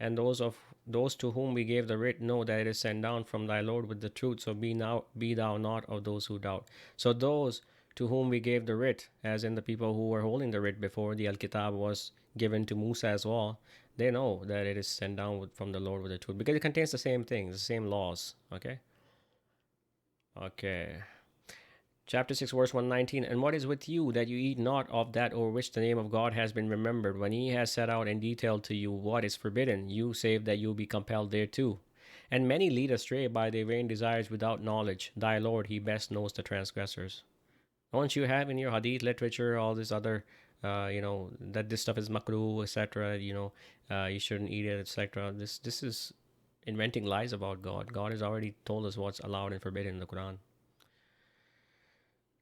And those to whom we gave the writ know that it is sent down from thy Lord with the truth, so be thou not of those who doubt. So those to whom we gave the writ, as in the people who were holding the writ before the Al-Kitab was given to Musa as well, they know that it is sent down from the Lord with the truth, because it contains the same things, the same laws. Okay. Chapter 6, verse 119. And what is with you that you eat not of that over which the name of God has been remembered, when he has set out and detailed to you what is forbidden, you save that you be compelled thereto? And many lead astray by their vain desires without knowledge. Thy Lord, he best knows the transgressors. Don't you have in your hadith literature all this other, that this stuff is makruh, etc., you shouldn't eat it, etc.? This is inventing lies about God. God has already told us what's allowed and forbidden in the Quran.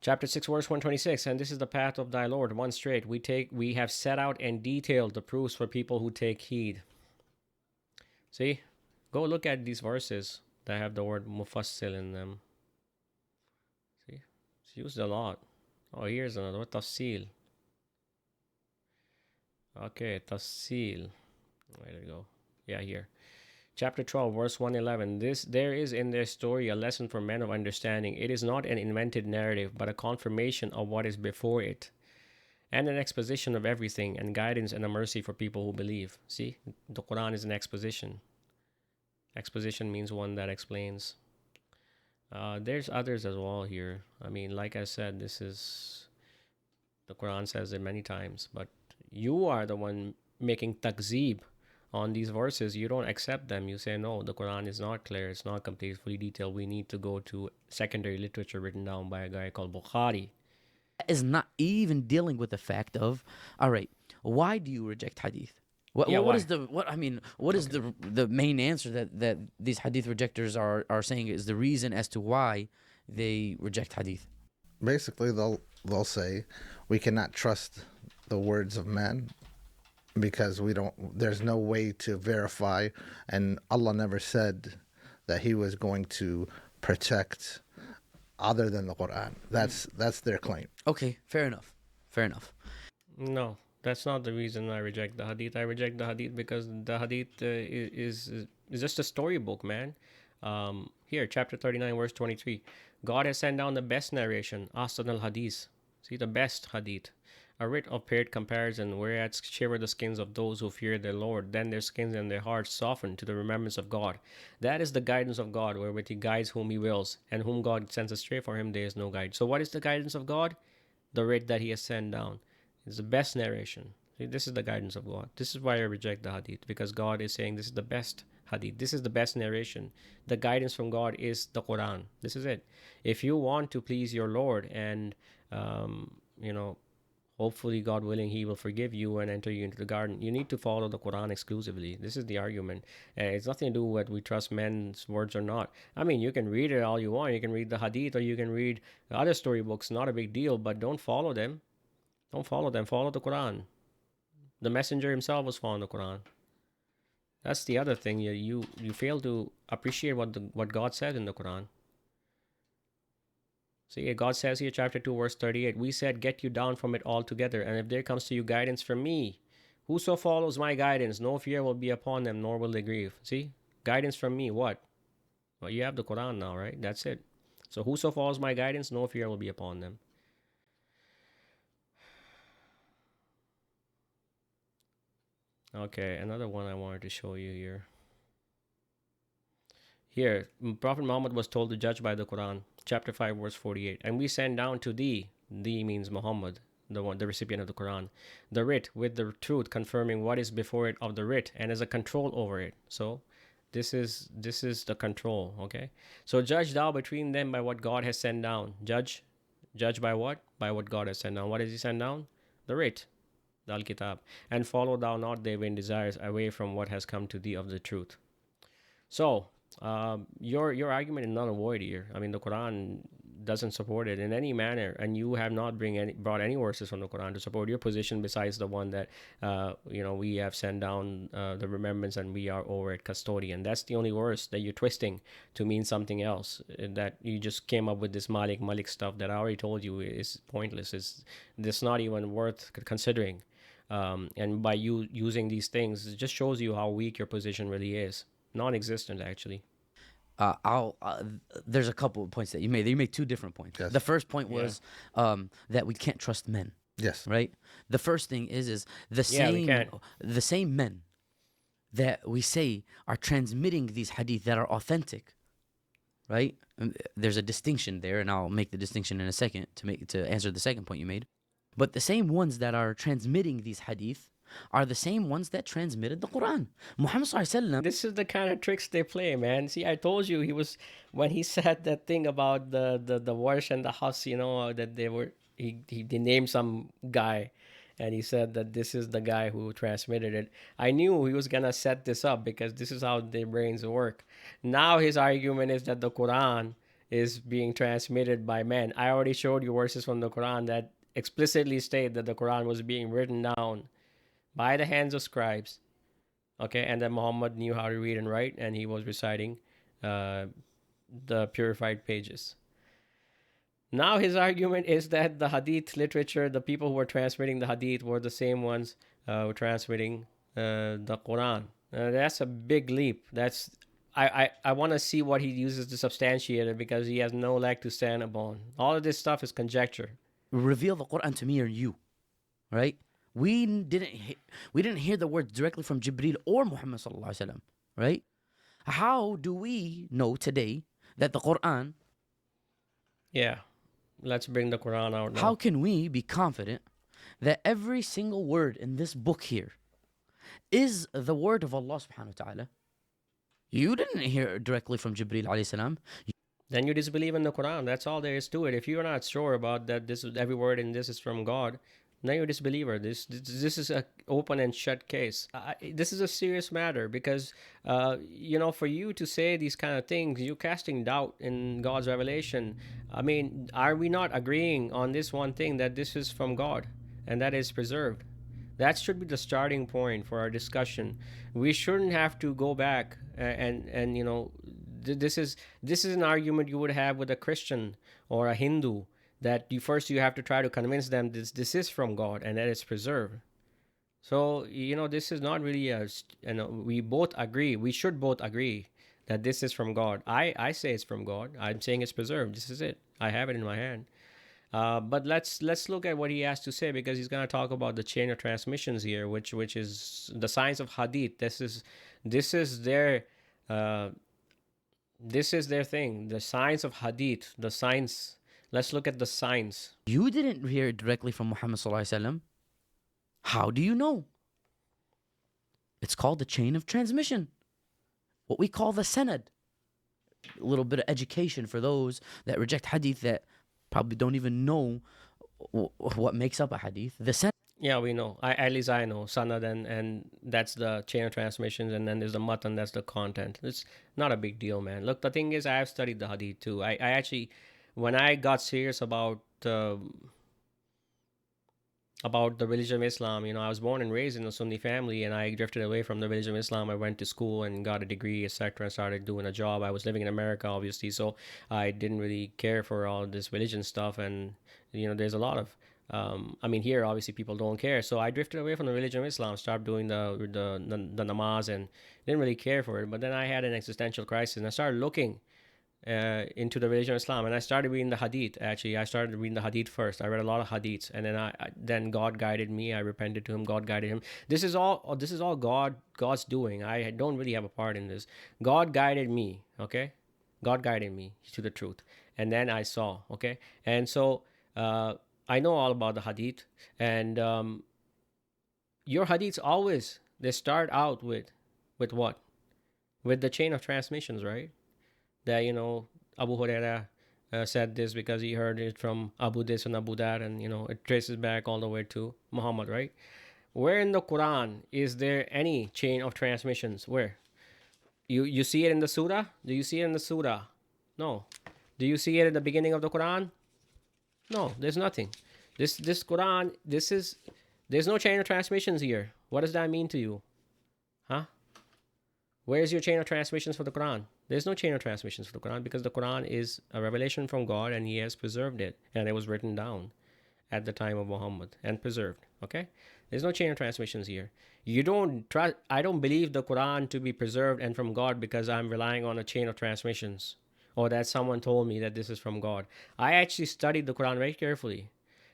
Chapter 6, verse 126. And this is the path of thy Lord, one straight. We have set out and detailed the proofs for people who take heed. See? Go look at these verses that have the word mufassil in them. See? It's used a lot. Oh, here's another. Tafsil. Okay, tafsil. Where did it go? Yeah, here. Chapter 12, verse 111. There is in their story a lesson for men of understanding. It is not an invented narrative, but a confirmation of what is before it, and an exposition of everything, and guidance and a mercy for people who believe. See, the Quran is an exposition. Exposition means one that explains. There's others as well here. I mean, like I said, the Quran says it many times, but you are the one making takzeeb on these verses. You don't accept them. You say, no, the Quran is not clear. It's not complete, fully detailed. We need to go to secondary literature written down by a guy called Bukhari. is not even dealing with the fact of, all right, why do you reject hadith? What is the main answer that these hadith rejectors are saying is the reason as to why they reject hadith? Basically, they'll say we cannot trust the words of men because there's no way to verify, and Allah never said that he was going to protect other than the Quran. That's their claim. Okay, fair enough. No, that's not the reason I reject the hadith. I reject the hadith because the hadith is just a storybook, man. Here, chapter 39, verse 23. God has sent down the best narration, Ahsan al-Hadith. See, the best hadith. A writ of paired comparison, whereas shiver the skins of those who fear their Lord, then their skins and their hearts soften to the remembrance of God. That is the guidance of God, wherewith he guides whom he wills, and whom God sends astray for him there is no guide. So what is the guidance of God? The writ that he has sent down. It's the best narration. See, this is the guidance of God. This is why I reject the hadith, because God is saying this is the best hadith. This is the best narration. The guidance from God is the Quran. This is it. If you want to please your Lord and, hopefully, God willing, he will forgive you and enter you into the garden, you need to follow the Quran exclusively. This is the argument. It's nothing to do with we trust men's words or not. I mean, you can read it all you want. You can read the hadith or you can read other storybooks. Not a big deal, but don't follow them. Don't follow them. Follow the Quran. The messenger himself was following the Quran. That's the other thing. You fail to appreciate what God said in the Quran. See, God says here, chapter 2, verse 38, we said, get you down from it altogether, and if there comes to you guidance from me, whoso follows my guidance, no fear will be upon them, nor will they grieve. See, guidance from me, what? Well, you have the Quran now, right? That's it. So whoso follows my guidance, no fear will be upon them. Okay, another one I wanted to show you here. Here, Prophet Muhammad was told to judge by the Quran. Chapter 5, verse 48. And we send down to thee means Muhammad, the recipient of the Quran, the writ with the truth confirming what is before it of the writ and as a control over it. So this is the control. Okay, so judge thou between them by what God has sent down. Judge by what? By what God has sent down. What has He sent down? The writ, the Al-Kitab. And follow thou not their vain desires away from what has come to thee of the truth. So, your argument is null and void here. I mean, the Quran doesn't support it in any manner, and you have not brought any verses from the Quran to support your position besides the one that we have sent down the remembrance and we are over it custodian. That's the only verse that you're twisting to mean something else. That you just came up with this Malik stuff that I already told you is pointless. Is this not even worth considering? And by you using these things, it just shows you how weak your position really is. Non-existent, actually. There's a couple of points that you made. You made two different points. Yes. The first point was that we can't trust men. Yes. Right. The first thing is the same men that we say are transmitting these hadith that are authentic. Right. And there's a distinction there, and I'll make the distinction in a second to answer the second point you made. But the same ones that are transmitting these hadith are the same ones that transmitted the Quran. Muhammad sallallahu alaihi wasallam. This is the kind of tricks they play, man. See, I told you when he said that thing about the warsh and the house, that they named some guy, and he said that this is the guy who transmitted it. I knew he was gonna set this up because this is how their brains work. Now his argument is that the Quran is being transmitted by men. I already showed you verses from the Quran that explicitly state that the Quran was being written down by the hands of scribes, okay, and that Muhammad knew how to read and write, and he was reciting the purified pages. Now his argument is that the hadith literature, the people who were transmitting the hadith were the same ones who were transmitting the Quran. That's a big leap. I want to see what he uses to substantiate it, because he has no leg to stand upon. All of this stuff is conjecture. Reveal the Quran to me or you, right? We didn't hear the words directly from Jibril or Muhammad sallallahu alaihi wasallam, right? How do we know today that the Quran? Yeah, let's bring the Quran out now. How can we be confident that every single word in this book here is the word of Allah subhanahu wa ta'ala? You didn't hear it directly from Jibril alayhi salam. Then you disbelieve in the Quran. That's all there is to it. If you're not sure about that, every word in this is from God, then you're a disbeliever. This is an open and shut case. This is a serious matter, because for you to say these kind of things, you're casting doubt in God's revelation. I mean, are we not agreeing on this one thing, that this is from God and that is preserved? That should be the starting point for our discussion. We shouldn't have to go back and this is an argument you would have with a Christian or a Hindu, that you have to try to convince them this is from God and that it's preserved. So this is not really we both agree. We should both agree that this is from God. I say it's from God. I'm saying it's preserved. This is it. I have it in my hand. But let's look at what he has to say, because he's going to talk about the chain of transmissions here, which is the science of hadith. This is their thing. The science of hadith. The science. Let's look at the science. You didn't hear it directly from Muhammad sallallahu alaihi wasallam. How do you know? It's called the chain of transmission. What we call the sanad. A little bit of education for those that reject hadith, that probably don't even know what makes up a hadith. The sanad. Yeah, we know. At least I know. Sanad, and that's the chain of transmissions, and then there's the matan, that's the content. It's not a big deal, man. Look, the thing is, I have studied the hadith too. I actually, when I got serious about the religion of Islam, I was born and raised in a Sunni family, and I drifted away from the religion of Islam. I went to school and got a degree, etc., and started doing a job. I was living in America, obviously, so I didn't really care for all this religion stuff. And there's a lot of here obviously people don't care, so I drifted away from the religion of Islam, started doing the namaz, and didn't really care for it. But then I had an existential crisis, and I started looking into the religion of Islam, and I started reading the hadith. Actually, I started reading the hadith first. I read a lot of hadiths, and then then God guided me. I repented to him. God guided him. This is all God's doing. I don't really have a part in this. God guided me. Okay, God guided me to the truth, and then I saw. Okay, and so I know all about the hadith, and your hadiths always they start out with what? With the chain of transmissions, right? That Abu Huraira said this because he heard it from Abu this and Abu that, and it traces back all the way to Muhammad, right? Where in the Quran is there any chain of transmissions? Where? You see it in the surah? Do you see it in the surah? No. Do you see it at the beginning of the Quran? No, there's nothing. This Quran, there's no chain of transmissions here. What does that mean to you? Huh? Where's your chain of transmissions for the Quran? There's no chain of transmissions for the Quran because the Quran is a revelation from God and He has preserved it, and it was written down at the time of Muhammad and preserved. Okay? There's no chain of transmissions here. I don't believe the Quran to be preserved and from God because I'm relying on a chain of transmissions or that someone told me that this is from God. I actually studied the Quran very carefully,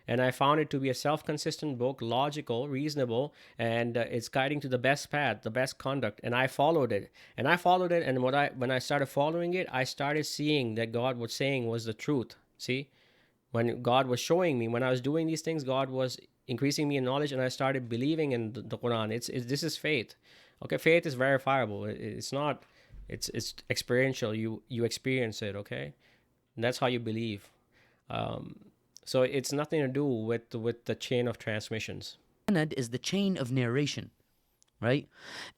and I found it to be a self-consistent book, logical, reasonable, and it's guiding to the best path, the best conduct. And I followed it. And when I started following it, I started seeing that God was saying was the truth. See? When God was showing me, when I was doing these things, God was increasing me in knowledge, and I started believing in the Quran. This is faith. Okay, faith is verifiable. It's not. It's experiential. You experience it. Okay, and that's how you believe. So it's nothing to do with the chain of transmissions. Sanad is the chain of narration, right?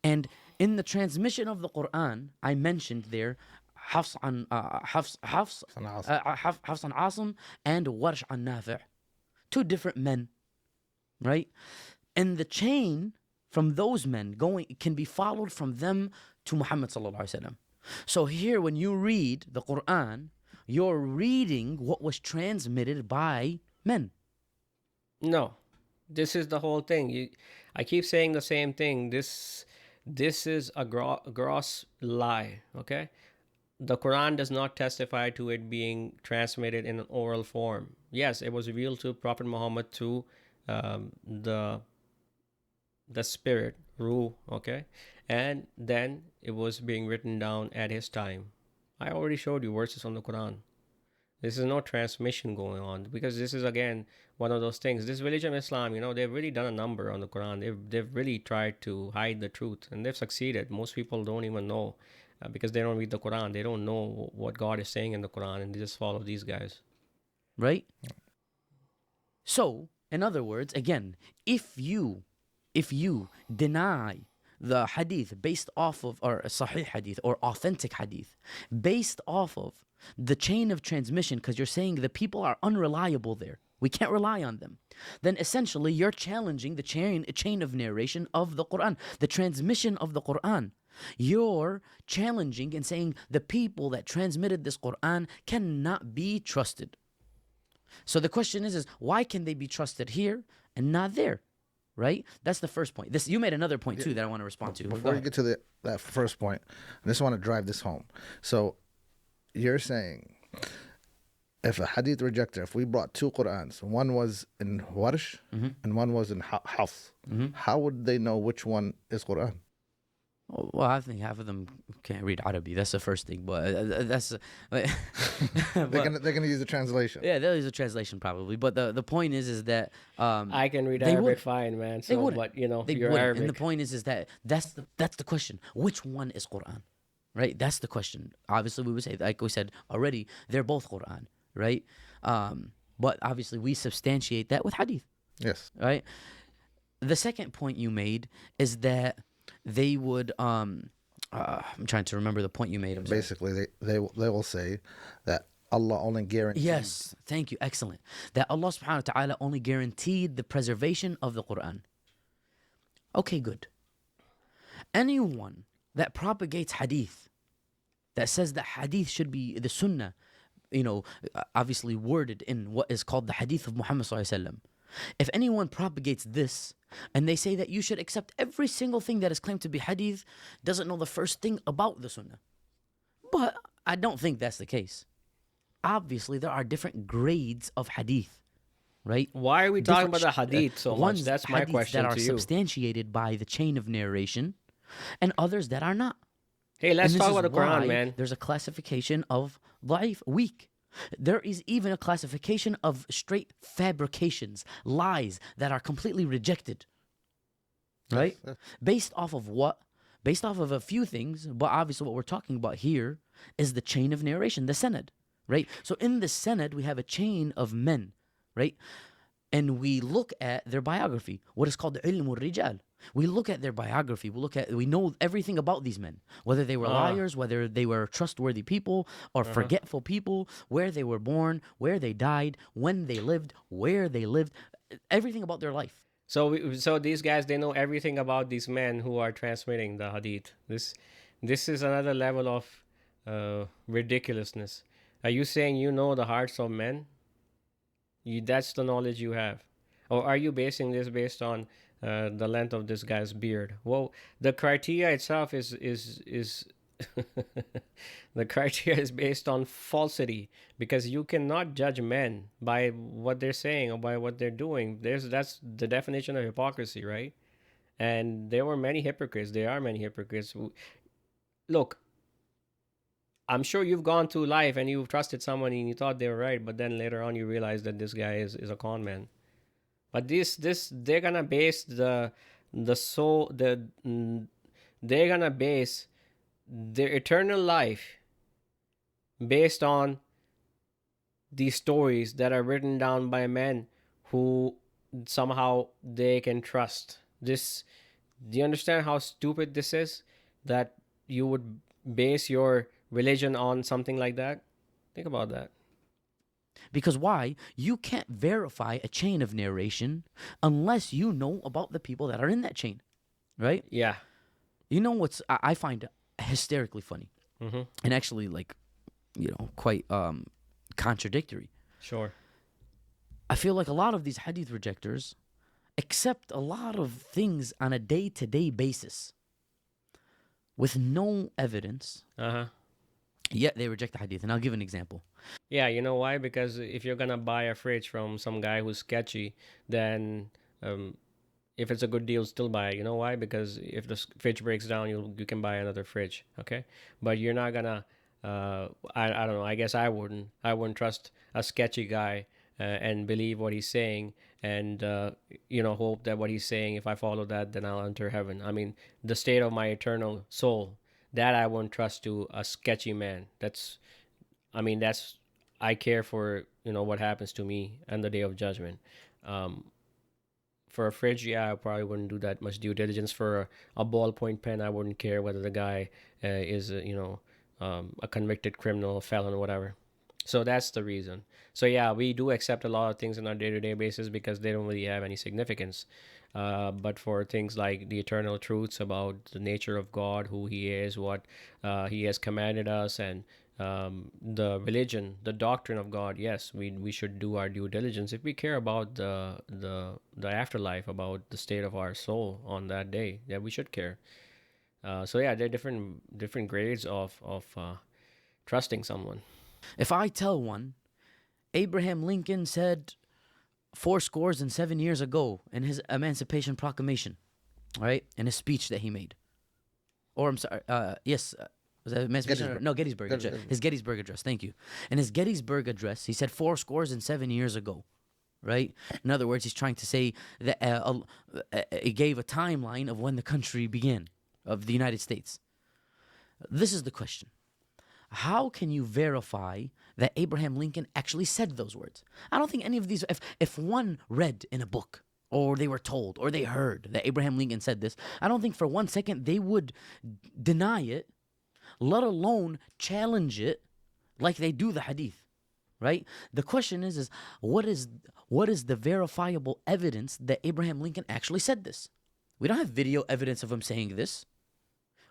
And in the transmission of the Quran, I mentioned there Hafs an Asim and Warsh an Nafi', two different men, right? And the chain from those men can be followed from them to Muhammad sallallahu alaihi wasallam. So here, when you read the Quran, you're reading what was transmitted by men. No, this is the whole thing. I keep saying the same thing. This is a gross lie. Okay, the Quran does not testify to it being transmitted in an oral form. Yes, it was revealed to Prophet Muhammad through the spirit, Ruh. Okay, and then it was being written down at his time. I already showed you verses from the Quran. This is no transmission going on because this is again one of those things. This religion of Islam, they've really done a number on the Quran. They've really tried to hide the truth, and they've succeeded. Most people don't even know because they don't read the Quran. They don't know what God is saying in the Quran, and they just follow these guys. Right? So, in other words, again, if you deny the hadith based off of, or a sahih hadith or authentic hadith, based off of the chain of transmission, because you're saying the people are unreliable there, we can't rely on them, then essentially you're challenging the chain of narration of the Quran, the transmission of the Quran. You're challenging and saying the people that transmitted this Quran cannot be trusted. So the question is why can they be trusted here and not there? Right? That's the first point. You made another point too that I want to respond to. Before you get to that first point, I just want to drive this home. So you're saying if a hadith rejector, if we brought two Qur'ans, one was in Warsh and one was in Hafs, how would they know which one is Qur'an? Well, I think half of them can't read Arabic. That's the first thing, but that's they're gonna use the translation. Yeah, they'll use the translation probably. But the point is that I can read Arabic fine, man. So, they wouldn't. But they you're wouldn't. Arabic. And the point is that that's the question. Which one is Quran? Right? That's the question. Obviously, we would say, like we said already, they're both Quran, right? But obviously, we substantiate that with hadith. Yes. Right. The second point you made is that they would I'm trying to remember the point you made. Basically, they will say that Allah only guaranteed. Yes, thank you, excellent. That Allah subhanahu wa ta'ala only guaranteed the preservation of the Quran. Okay, good. Anyone that propagates hadith, that says that hadith should be the sunnah, obviously worded in what is called the hadith of Muhammad sallallahu alaihi wasallam. If anyone propagates this and they say that you should accept every single thing that is claimed to be hadith, doesn't know the first thing about the sunnah. But I don't think that's the case. Obviously, there are different grades of hadith, right? Why are we talking about the hadith so much? That's my question that are to you. Substantiated by the chain of narration, and others that are not. Hey, let's And talk this about is the Quran, why man. There's a classification of da'if, weak. There is even a classification of straight fabrications, lies that are completely rejected. Right? Yes. Based off of what? Based off of a few things, but obviously what we're talking about here is the chain of narration, the Sanad, right? So in the Sanad, we have a chain of men, right? And we look at their biography, what is called the ilm rijal. We look at their biography. We know everything about these men, whether they were liars, whether they were trustworthy people or forgetful people, where they were born, where they died, when they lived, where they lived, everything about their life. So these guys, they know everything about these men who are transmitting the hadith. This is another level of ridiculousness. Are you saying you know the hearts of men? That's the knowledge you have, or are you basing this based on the length of this guy's beard? Well, the criteria itself is the criteria is based on falsity, because you cannot judge men by what they're saying or by what they're doing. That's the definition of hypocrisy, right? And there were many hypocrites. There are many hypocrites. Look, I'm sure you've gone through life and you've trusted someone and you thought they were right, but then later on you realize that this guy is a con man. But they're gonna base they're gonna base their eternal life based on these stories that are written down by men who somehow they can trust. This, do you understand how stupid this is? That you would base your religion on something like that? Think about that. Because why? You can't verify a chain of narration unless you know about the people that are in that chain, right? Yeah. You know what's I find hysterically funny, and actually, like, quite contradictory. Sure. I feel like a lot of these hadith rejectors accept a lot of things on a day-to-day basis with no evidence. Yet they reject the hadith. And I'll give an example. Yeah, you know why? Because if you're gonna buy a fridge from some guy who's sketchy, then if it's a good deal, still buy it. You know why? Because if the fridge breaks down, you can buy another fridge. Okay, but you're not gonna. I don't know. I guess I wouldn't. I wouldn't trust a sketchy guy and believe what he's saying, and hope that what he's saying, if I follow that, then I'll enter heaven. I mean, the state of my eternal soul, that I won't trust to a sketchy man. I care for what happens to me on the day of judgment. For a fridge, yeah, I probably wouldn't do that much due diligence. For a ballpoint pen, I wouldn't care whether the guy is a convicted criminal, a felon, or whatever. So that's the reason. So yeah, we do accept a lot of things on our day-to-day basis because they don't really have any significance. But for things like the eternal truths about the nature of God, who He is, what He has commanded us, and the religion, the doctrine of God, yes, we should do our due diligence if we care about the afterlife, about the state of our soul on that day. Yeah, we should care. So yeah, there are different grades of trusting someone. If I tell one, Abraham Lincoln said 7 years ago in his Emancipation Proclamation, right, in his speech that he made, or I'm sorry, yes. Was that Emancipation? No, Gettysburg Address. His Gettysburg Address. Thank you. In his Gettysburg Address, he said 7 years ago, right? In other words, he's trying to say that he gave a timeline of when the country began, of the United States. This is the question. How can you verify that Abraham Lincoln actually said those words? I don't think any of these, if one read in a book, or they were told, or they heard that Abraham Lincoln said this, I don't think for 1 second they would deny it, let alone challenge it like they do the hadith, right? The question is what is the verifiable evidence that Abraham Lincoln actually said this? We don't have video evidence of him saying this.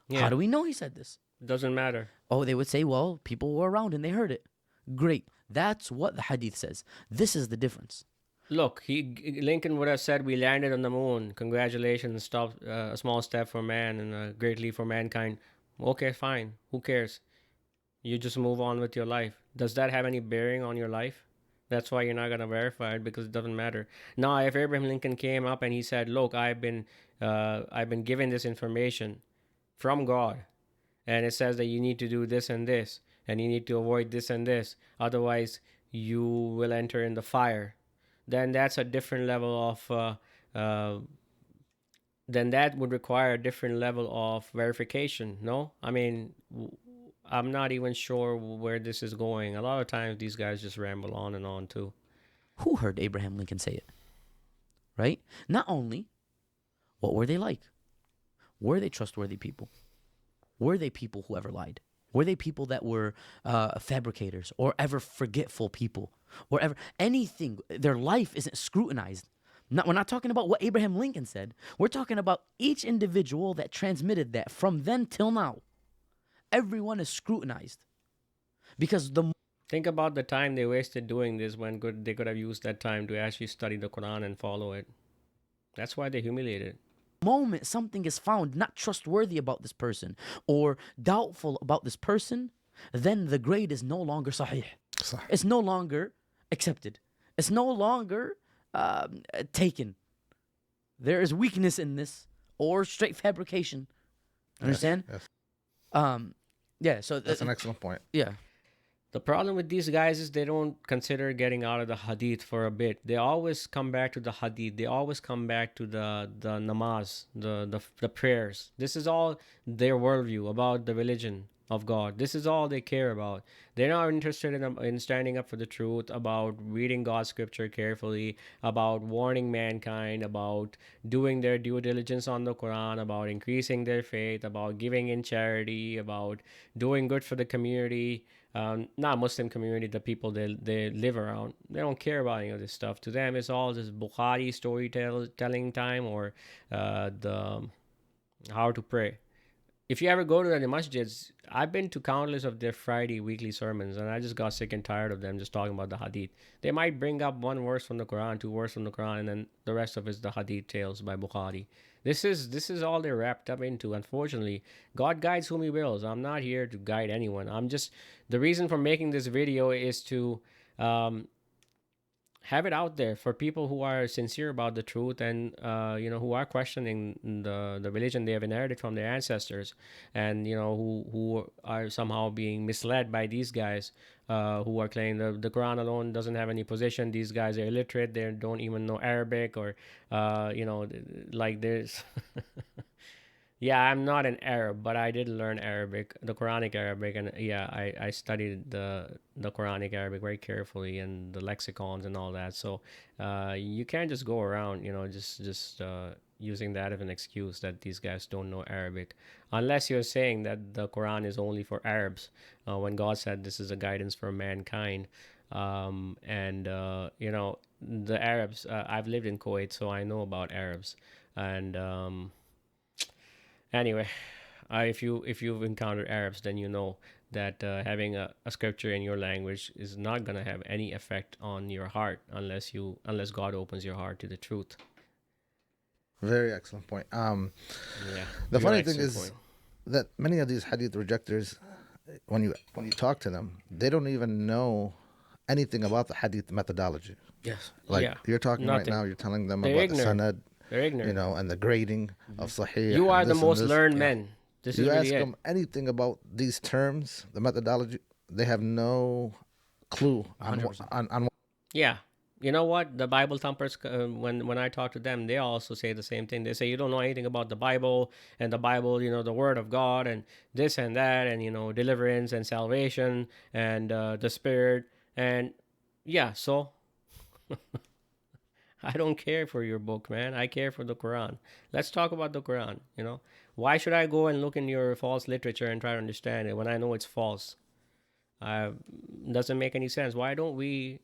Yeah. How do we know he said this? Doesn't matter. Oh, they would say, well, people were around and they heard it. Great. That's what the hadith says. This is the difference. Look, Lincoln would have said, "We landed on the moon. Congratulations, a small step for man and a great leap for mankind." Okay, fine. Who cares? You just move on with your life. Does that have any bearing on your life? That's why you're not gonna verify it, because it doesn't matter. Now, if Abraham Lincoln came up and he said, "Look, I've been given this information from God, and it says that you need to do this and this, and you need to avoid this and this, otherwise you will enter in the fire. Then that's a different level of then that would require a different level of verification. No, I mean, I'm not even sure where this is going. A lot of times these guys just ramble on and on too. Who heard Abraham Lincoln say it? Right? Not only, what were they like? Were they trustworthy people? Were they people who ever lied? Were they people that were fabricators or ever forgetful people? Or ever anything? Their life isn't scrutinized. We're not talking about what Abraham Lincoln said. We're talking about each individual that transmitted that from then till now. Everyone is scrutinized. Because Think about the time they wasted doing this when they could have used that time to actually study the Quran and follow it. That's why they're humiliated. moment something is found not trustworthy about this person or doubtful about this person, then the grade is no longer sahih. It's no longer accepted. It's no longer taken. There is weakness in this or straight fabrication. Understand? Yes. Yeah. So That's an excellent point. Yeah. The problem with these guys is they don't consider getting out of the hadith for a bit. They always come back to the hadith. They always come back to the namaz, the prayers. This is all their worldview about the religion of God. This is all they care about. They're not interested in standing up for the truth, about reading God's scripture carefully, about warning mankind, about doing their due diligence on the Quran, about increasing their faith, about giving in charity, about doing good for the community. Not Muslim community, the people they live around. They don't care about any of this stuff. To them, it's all this Bukhari storytelling time or the how to pray. If you ever go to the masjids, I've been to countless of their Friday weekly sermons, and I just got sick and tired of them just talking about the hadith. They might bring up one verse from the Quran, two verses from the Quran, and then the rest of it's the hadith tales by Bukhari. This is all they're wrapped up into. Unfortunately, God guides whom He wills. I'm not here to guide anyone. The reason for making this video is to have it out there for people who are sincere about the truth and who are questioning the religion they have inherited from their ancestors, and who are somehow being misled by these guys who are claiming the Quran alone doesn't have any position. These guys are illiterate. They don't even know Arabic, or like there's yeah, I'm not an Arab, but I did learn Arabic, the Quranic Arabic, and yeah, I studied the Quranic Arabic very carefully and the lexicons and all that. So you can't just go around, just using that as an excuse that these guys don't know Arabic, unless you're saying that the Quran is only for Arabs, when God said this is a guidance for mankind. The Arabs, I've lived in Kuwait, so I know about Arabs, and anyway, if you've encountered Arabs, then you know that having a scripture in your language is not gonna have any effect on your heart unless God opens your heart to the truth. Very excellent point. Yeah. The funny thing is that many of these hadith rejectors, when you talk to them, they don't even know anything about the hadith methodology. Yes. You're talking Nothing. right now, you're telling them They're about ignorant. the sanad, They're ignorant. and the grading of sahih. You are and the this and most this. learned men. This is You really ask it. them anything about these terms, the methodology, they have no clue on 100%. Yeah. You know what? The Bible thumpers, when I talk to them, they also say the same thing. They say, you don't know anything about the Bible, and the Bible, the Word of God, and this and that, and, deliverance and salvation, and the Spirit. And yeah, so I don't care for your book, man. I care for the Quran. Let's talk about the Quran, Why should I go and look in your false literature and try to understand it when I know it's false? Doesn't make any sense. Why don't we,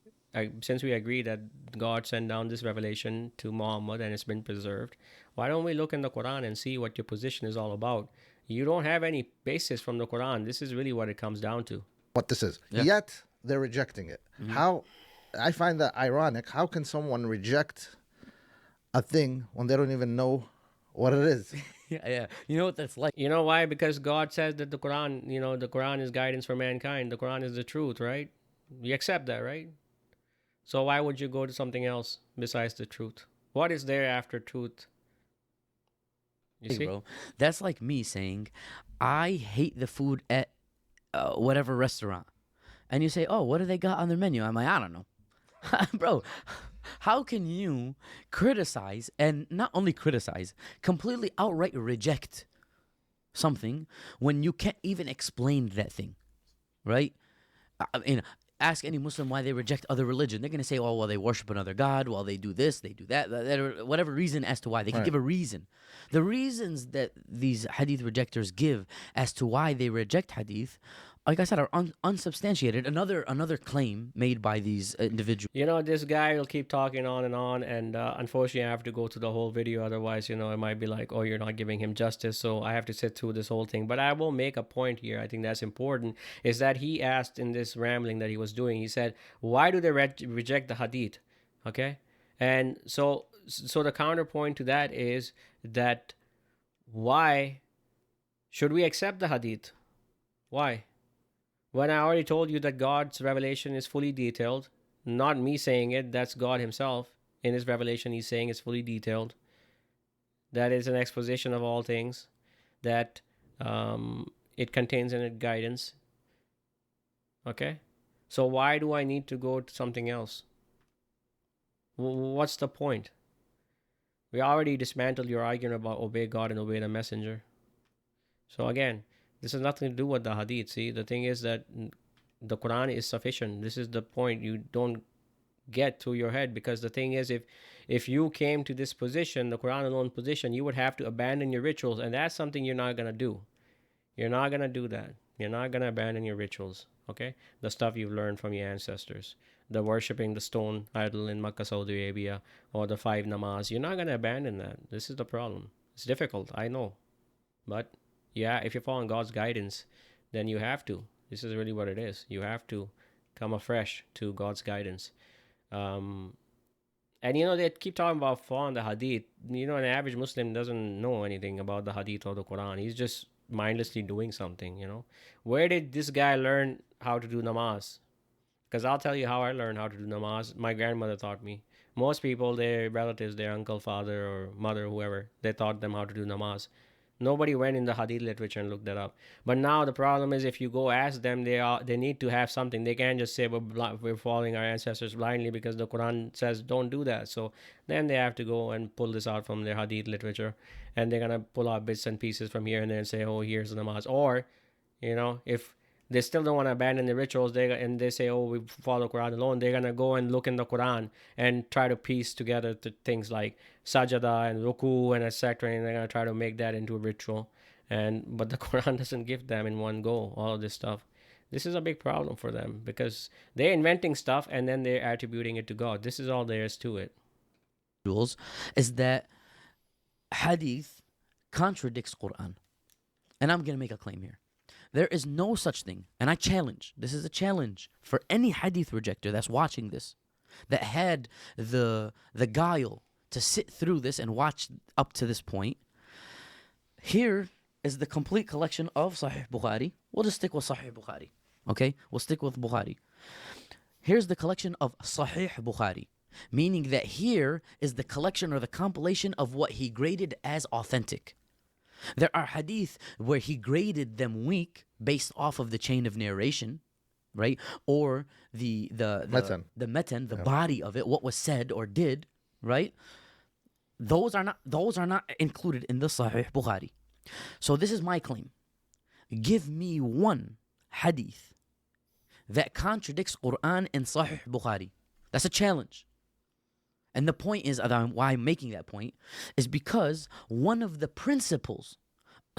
since we agree that God sent down this revelation to Muhammad and it's been preserved, why don't we look in the Quran and see what your position is all about? You don't have any basis from the Quran. This is really what it comes down to. what this is. Yeah. Yet they're rejecting it. How I find that ironic. How can someone reject a thing when they don't even know what it is? Yeah. You know what that's like? You know why? Because God says that the Quran, the Quran is guidance for mankind. The Quran is the truth, right? You accept that, right? So why would you go to something else besides the truth? What is there after truth? You Hey, see? bro, that's like me saying, I hate the food at whatever restaurant, and you say, "Oh, what do they got on their menu?" I'm like, "I don't know." Bro, how can you criticize, and not only criticize, completely outright reject something when you can't even explain that thing, right? I mean, ask any Muslim why they reject other religion. They're going to say, "Oh, well, they worship another god, well, they do this, they do that," whatever reason as to why. They can Right. give a reason. The reasons that these hadith rejectors give as to why they reject hadith, like I said, are unsubstantiated. Another claim made by these individuals. You know, this guy will keep talking on, and unfortunately, I have to go through the whole video. Otherwise, you know, it might be like, oh, you're not giving him justice. So I have to sit through this whole thing. But I will make a point here. I think that's important. Is that he asked in this rambling that he was doing, he said, why do they reject the hadith? Okay. And so the counterpoint to that is that why should we accept the hadith? Why? When I already told you that God's revelation is fully detailed, not me saying it, that's God himself. In his revelation, he's saying it's fully detailed. That is an exposition of all things, that it contains in it guidance. Okay? So why do I need to go to something else? What's the point? We already dismantled your argument about obey God and obey the messenger. So again, this has nothing to do with the hadith. See, the thing is that the Qur'an is sufficient. This is the point you don't get through your head, because the thing is, if you came to this position, the Qur'an alone position, you would have to abandon your rituals, and that's something you're not going to do. You're not going to do that. You're not going to abandon your rituals, okay? The stuff you've learned from your ancestors. The worshipping the stone idol in Makkah, Saudi Arabia, or the 5 namaz. You're not going to abandon that. This is the problem. It's difficult, I know. But yeah, if you're following God's guidance, then you have to. This is really what it is. You have to come afresh to God's guidance. And you know, they keep talking about following the hadith. You know, an average Muslim doesn't know anything about the hadith or the Quran. He's just mindlessly doing something, you know. Where did this guy learn how to do namaz? Because I'll tell you how I learned how to do namaz. My grandmother taught me. Most people, their relatives, their uncle, father, or mother, whoever, they taught them how to do namaz. Nobody went in the hadith literature and looked that up. But now the problem is, if you go ask them, they need to have something. They can't just say we're following our ancestors blindly because the Quran says don't do that. So then they have to go and pull this out from their hadith literature, and they're gonna pull out bits and pieces from here and there and say, oh, here's the namaz. Or, you know, if they still don't want to abandon the rituals, they say, oh, we follow Quran alone, they're going to go and look in the Quran and try to piece together things like sajada and ruku and etc., and they're going to try to make that into a ritual. But the Quran doesn't give them in one go all of this stuff. This is a big problem for them, because they're inventing stuff and then they're attributing it to God. This is all there is to it. Is that hadith contradicts Quran. And I'm going to make a claim here. There is no such thing, and I challenge, this is a challenge for any hadith rejecter that's watching this, that had the guile to sit through this and watch up to this point. Here is the complete collection of Sahih Bukhari. We'll just stick with Sahih Bukhari, okay? We'll stick with Bukhari. Here's the collection of Sahih Bukhari, meaning that here is the collection or the compilation of what he graded as authentic. There are hadith where he graded them weak based off of the chain of narration, right? Or the matan, the body of it, what was said or did, right? Those are not included in the Sahih Bukhari. So this is my claim. Give me one hadith that contradicts Qur'an in Sahih Bukhari. That's a challenge. And the point is, why I'm making that point, is because one of the principles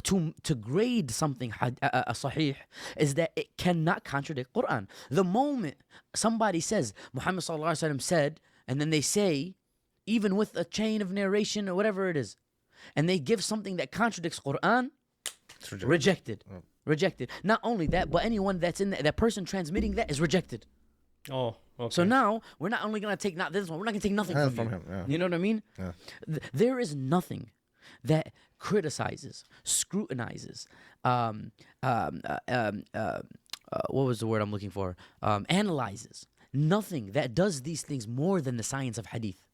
to grade something a sahih is that it cannot contradict Quran. The moment somebody says, Muhammad sallallahu alaihi wasallam said, and then they say, even with a chain of narration or whatever it is, and they give something that contradicts Quran, rejected. Oh. Rejected. Not only that, but anyone that's in that person transmitting that is rejected. Oh, okay. So now we're not only gonna take this one, we're not gonna take nothing from him. Yeah. You know what I mean? Yeah. There is nothing that criticizes, scrutinizes, what was the word I'm looking for? Analyzes. Nothing that does these things more than the science of hadith.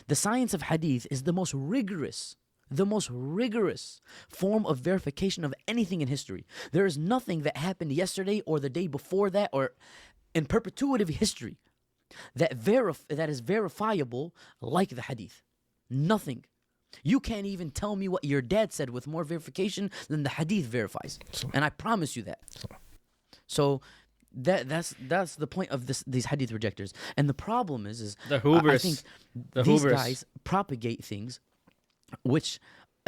The science of hadith is the most rigorous the most rigorous form of verification of anything in history. There is nothing that happened yesterday or the day before that or in perpetuity of history that is verifiable like the hadith. Nothing. You can't even tell me what your dad said with more verification than the hadith verifies. And I promise you that. So that's the point of these hadith rejectors. And the problem is the hubris. I think these guys propagate things which,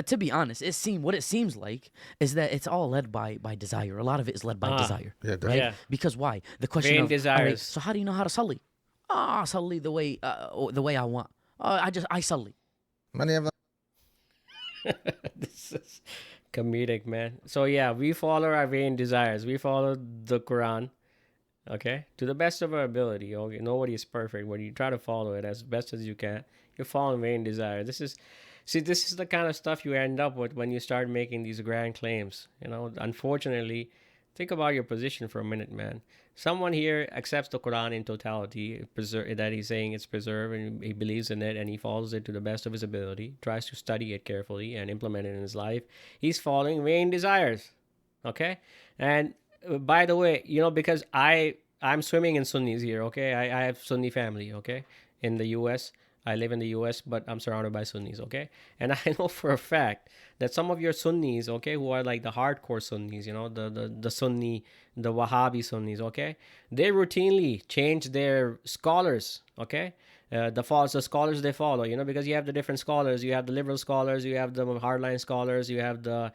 to be honest, what it seems like is that it's all led by desire. A lot of it is led by desire, Yeah, right? yeah. Because why? The question Vain of, all desires. right, so how do you know how to salli? Salli the way I want. I salli. Many of them. This is comedic, man. So yeah, we follow our vain desires. We follow the Quran, okay, to the best of our ability. Okay, nobody is perfect. When you try to follow it as best as you can, you're following vain desire. This is the kind of stuff you end up with when you start making these grand claims. Unfortunately, think about your position for a minute, man. Someone here accepts the Quran in totality, that he's saying it's preserved, and he believes in it, and he follows it to the best of his ability, tries to study it carefully and implement it in his life. He's following vain desires, okay? And by the way, because I'm swimming in Sunnis here, okay? I have Sunni family, okay, in the U.S. I live in the U.S., but I'm surrounded by Sunnis, okay? And I know for a fact that some of your Sunnis, okay, who are like the hardcore Sunnis, the Sunni, the Wahhabi Sunnis, okay? They routinely change their scholars, okay? The scholars they follow, because you have the different scholars. You have the liberal scholars, you have the hardline scholars, you have the,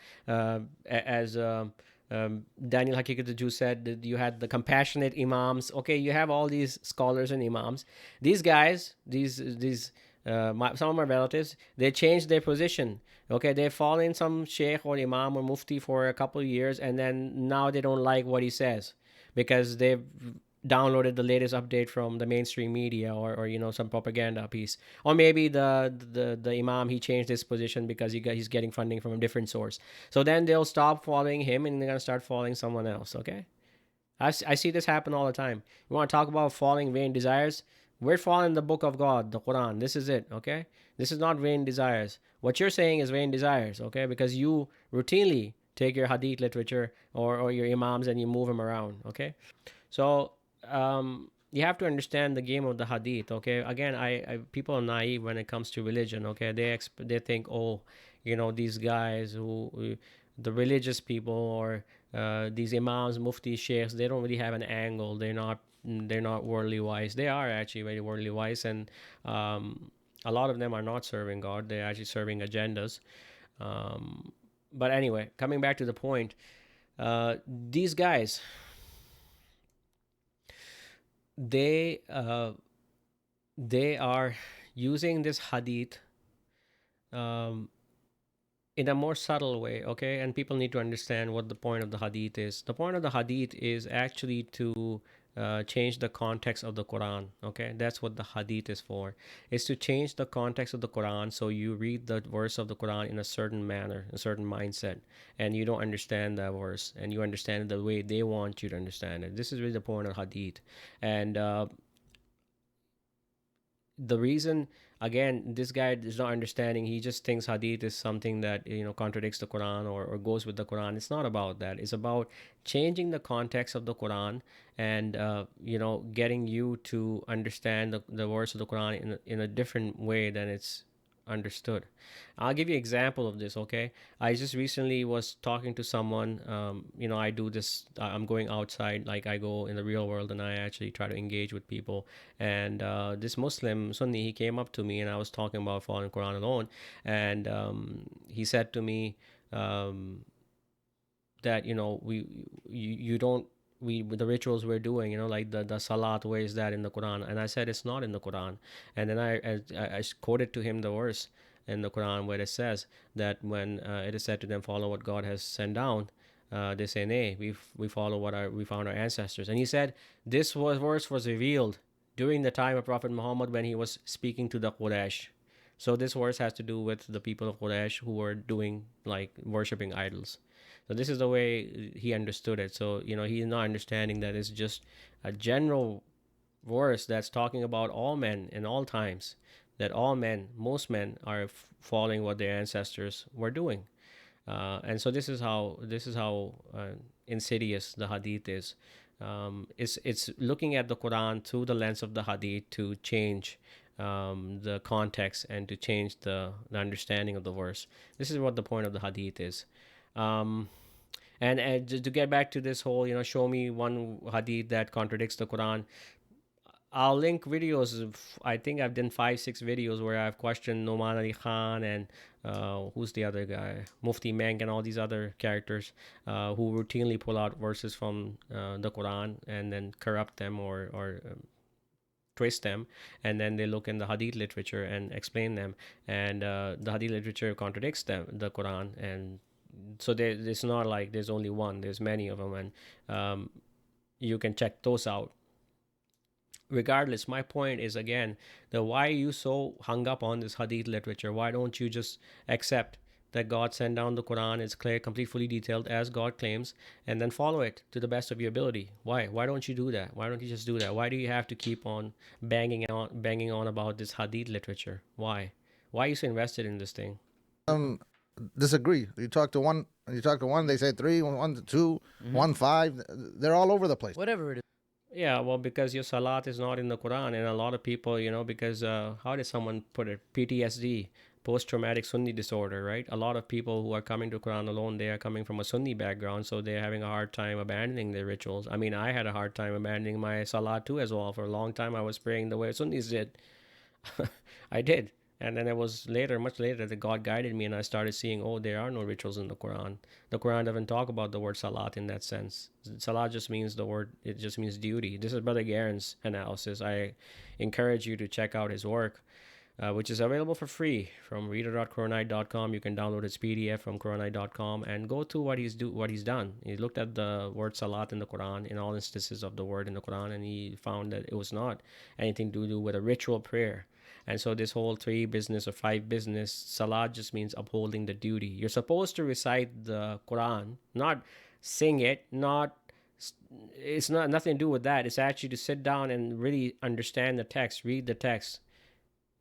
Daniel Haqiqat the Jew said that you had the compassionate imams. Okay, you have all these scholars and imams. These guys, some of my relatives, they changed their position. Okay, they fall in some sheikh or imam or mufti for a couple of years, and then now they don't like what he says because they've downloaded the latest update from the mainstream media or some propaganda piece, or maybe the imam, he changed his position because he's getting funding from a different source. So then they'll stop following him and they're gonna start following someone else. Okay, I see this happen all the time. You want to talk about following vain desires? We're following the book of God, the Quran. This is it. Okay, this is not vain desires. What you're saying is vain desires. Okay, because you routinely take your hadith literature or your imams and you move them around. Okay, so you have to understand the game of the hadith. Okay, again, I people are naive when it comes to religion. Okay, they think, these guys the religious people or these imams, muftis, sheikhs, they don't really have an angle. They're not worldly wise. They are actually very worldly wise, and a lot of them are not serving God. They're actually serving agendas. But anyway, coming back to the point, these guys, they are using this hadith in a more subtle way, okay? And people need to understand what the point of the hadith is. The point of the hadith is actually to change the context of the Quran, okay? That's what the hadith is for. It's to change the context of the Quran so you read the verse of the Quran in a certain manner, a certain mindset, and you don't understand that verse, and you understand it the way they want you to understand it. This is really the point of hadith. And the reason, again, this guy is not understanding. He just thinks hadith is something that contradicts the Quran or goes with the Quran. It's not about that. It's about changing the context of the Quran and getting you to understand the verse of the Quran in a different way than it's understood. I'll give you an example of this, okay? I just recently was talking to someone. I do this, I'm going outside, like I go in the real world and I actually try to engage with people. And this Muslim Sunni, he came up to me and I was talking about following Quran alone. And he said to me that, the rituals we're doing, like the salat, where is that in the Quran? And I said it's not in the Quran. And then I quoted to him the verse in the Quran where it says that when it is said to them, follow what God has sent down, they say, nay, we follow what we found our ancestors. And he said this verse was revealed during the time of Prophet Muhammad when he was speaking to the Quraysh. So this verse has to do with the people of Quraysh who were doing, like, worshipping idols. So this is the way he understood it. So, he's not understanding that it's just a general verse that's talking about all men in all times. that all men, most men, are following what their ancestors were doing. And so this is how insidious the hadith is. It's looking at the Quran through the lens of the hadith to change the context and to change the understanding of the verse. This is what the point of the hadith is. Um, and to get back to this whole, show me one hadith that contradicts the Quran. I'll link videos. I think I've done 5, 6 videos where I've questioned Noman Ali Khan and who's the other guy, Mufti Menk, and all these other characters who routinely pull out verses from the Quran and then corrupt them or twist them, and then they look in the Hadith literature and explain them. And the Hadith literature contradicts the Quran, and so it's not like there's only one. There's many of them, and you can check those out. Regardless, my point is again that why are you so hung up on this hadith literature? Why don't you just accept that God sent down the Quran, it's clear, complete, fully detailed as God claims, and then follow it to the best of your ability? Why don't you do that? Why don't you just do that? Why do you have to keep on banging on about this hadith literature? Why are you so invested in this thing? Disagree. You talk to one, they say 3, 1 to 2, 1 5. They're all over the place. Whatever it is. Yeah, well, because your salat is not in the Quran, and a lot of people, because how did someone put it? PTSD, post-traumatic Sunni disorder, right? A lot of people who are coming to Quran alone, they are coming from a Sunni background, so they're having a hard time abandoning their rituals. I mean, I had a hard time abandoning my salat too as well. For a long time, I was praying the way Sunnis did. I did. And then it was later, much later, that God guided me and I started seeing, there are no rituals in the Quran. The Quran doesn't talk about the word salat in that sense. Salat just means it just means duty. This is Brother Gerrans' analysis. I encourage you to check out his work, which is available for free from reader.quranite.com. You can download his PDF from quranite.com and go through what he's done. He looked at the word salat in the Quran, in all instances of the word in the Quran, and he found that it was not anything to do with a ritual prayer. And so this whole 3 business or 5 business, salat just means upholding the duty. You're supposed to recite the Quran, not sing it, it's not nothing to do with that. It's actually to sit down and really understand the text, read the text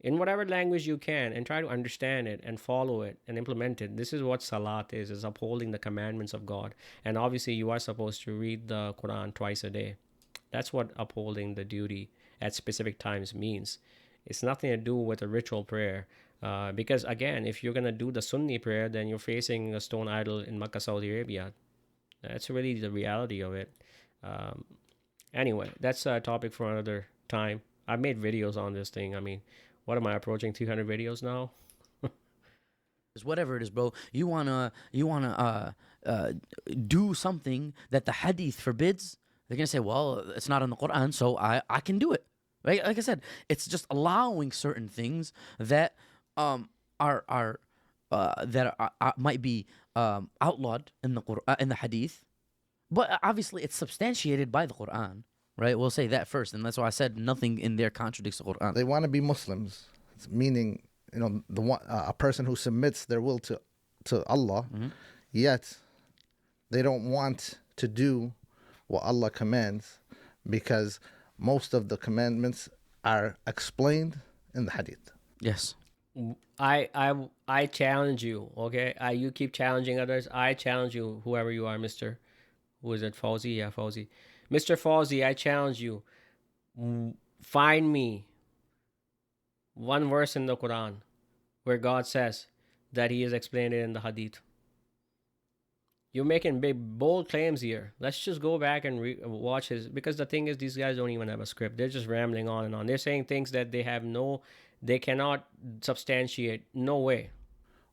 in whatever language you can and try to understand it and follow it and implement it. This is what salat is upholding the commandments of God. And obviously you are supposed to read the Quran twice a day. That's what upholding the duty at specific times means. It's nothing to do with a ritual prayer. Because again, if you're going to do the Sunni prayer, then you're facing a stone idol in Makkah, Saudi Arabia. That's really the reality of it. Anyway, that's a topic for another time. I've made videos on this thing. I mean, what am I approaching 300 videos now? Whatever it is, bro. You wanna do something that the hadith forbids. They're gonna say, well, it's not in the Quran, so I can do it. Right? Like I said, it's just allowing certain things that might be outlawed in the Quran, in the hadith, but obviously it's substantiated by the Quran. Right? We'll say that first, and that's why I said nothing in there contradicts the Quran. They want to be Muslims, meaning the one a person who submits their will to Allah, yet they don't want to do what Allah commands because most of the commandments are explained in the hadith. Yes. I challenge you, okay? You keep challenging others. I challenge you, whoever you are, Mr. Who is it? Fawze? Yeah, Fawze. Mr. Fawze, I challenge you. Find me one verse in the Quran where God says that he has explained it in the hadith. You're making big, bold claims here. Let's just go back and watch his... Because the thing is, these guys don't even have a script. They're just rambling on and on. They're saying things that they cannot substantiate. No way.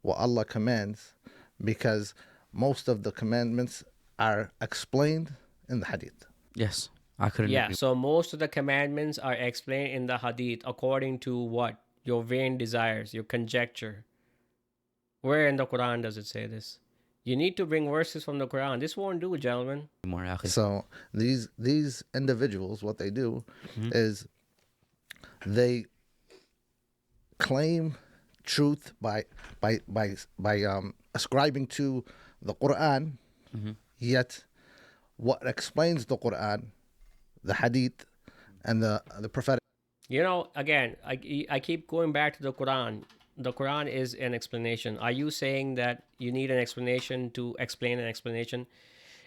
What Allah commands, because most of the commandments are explained in the hadith. Yes. I couldn't agree. So most of the commandments are explained in the hadith according to what? Your vain desires, your conjecture. Where in the Quran does it say this? You need to bring verses from the Quran. This won't do, gentlemen. So these individuals, what they do is they claim truth by ascribing to the Quran, yet what explains the Quran, the Hadith, and the prophetic Again, I keep going back to the Quran. The Quran is an explanation. Are you saying that you need an explanation to explain an explanation?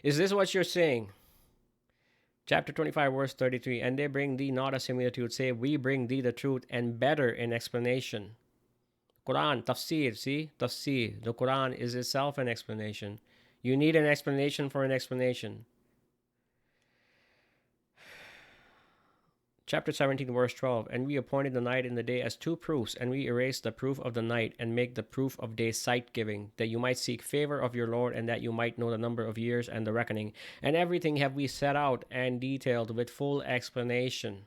Is this what you're saying? Chapter 25, verse 33. And they bring thee not a similitude, say, we bring thee the truth and better in explanation. Quran, tafsir, see? Tafsir. The Quran is itself an explanation. You need an explanation for an explanation. Chapter 17, verse 12. And we appointed the night and the day as two proofs, and we erase the proof of the night and make the proof of day sight-giving, that you might seek favor of your Lord, and that you might know the number of years and the reckoning. And everything have we set out and detailed with full explanation.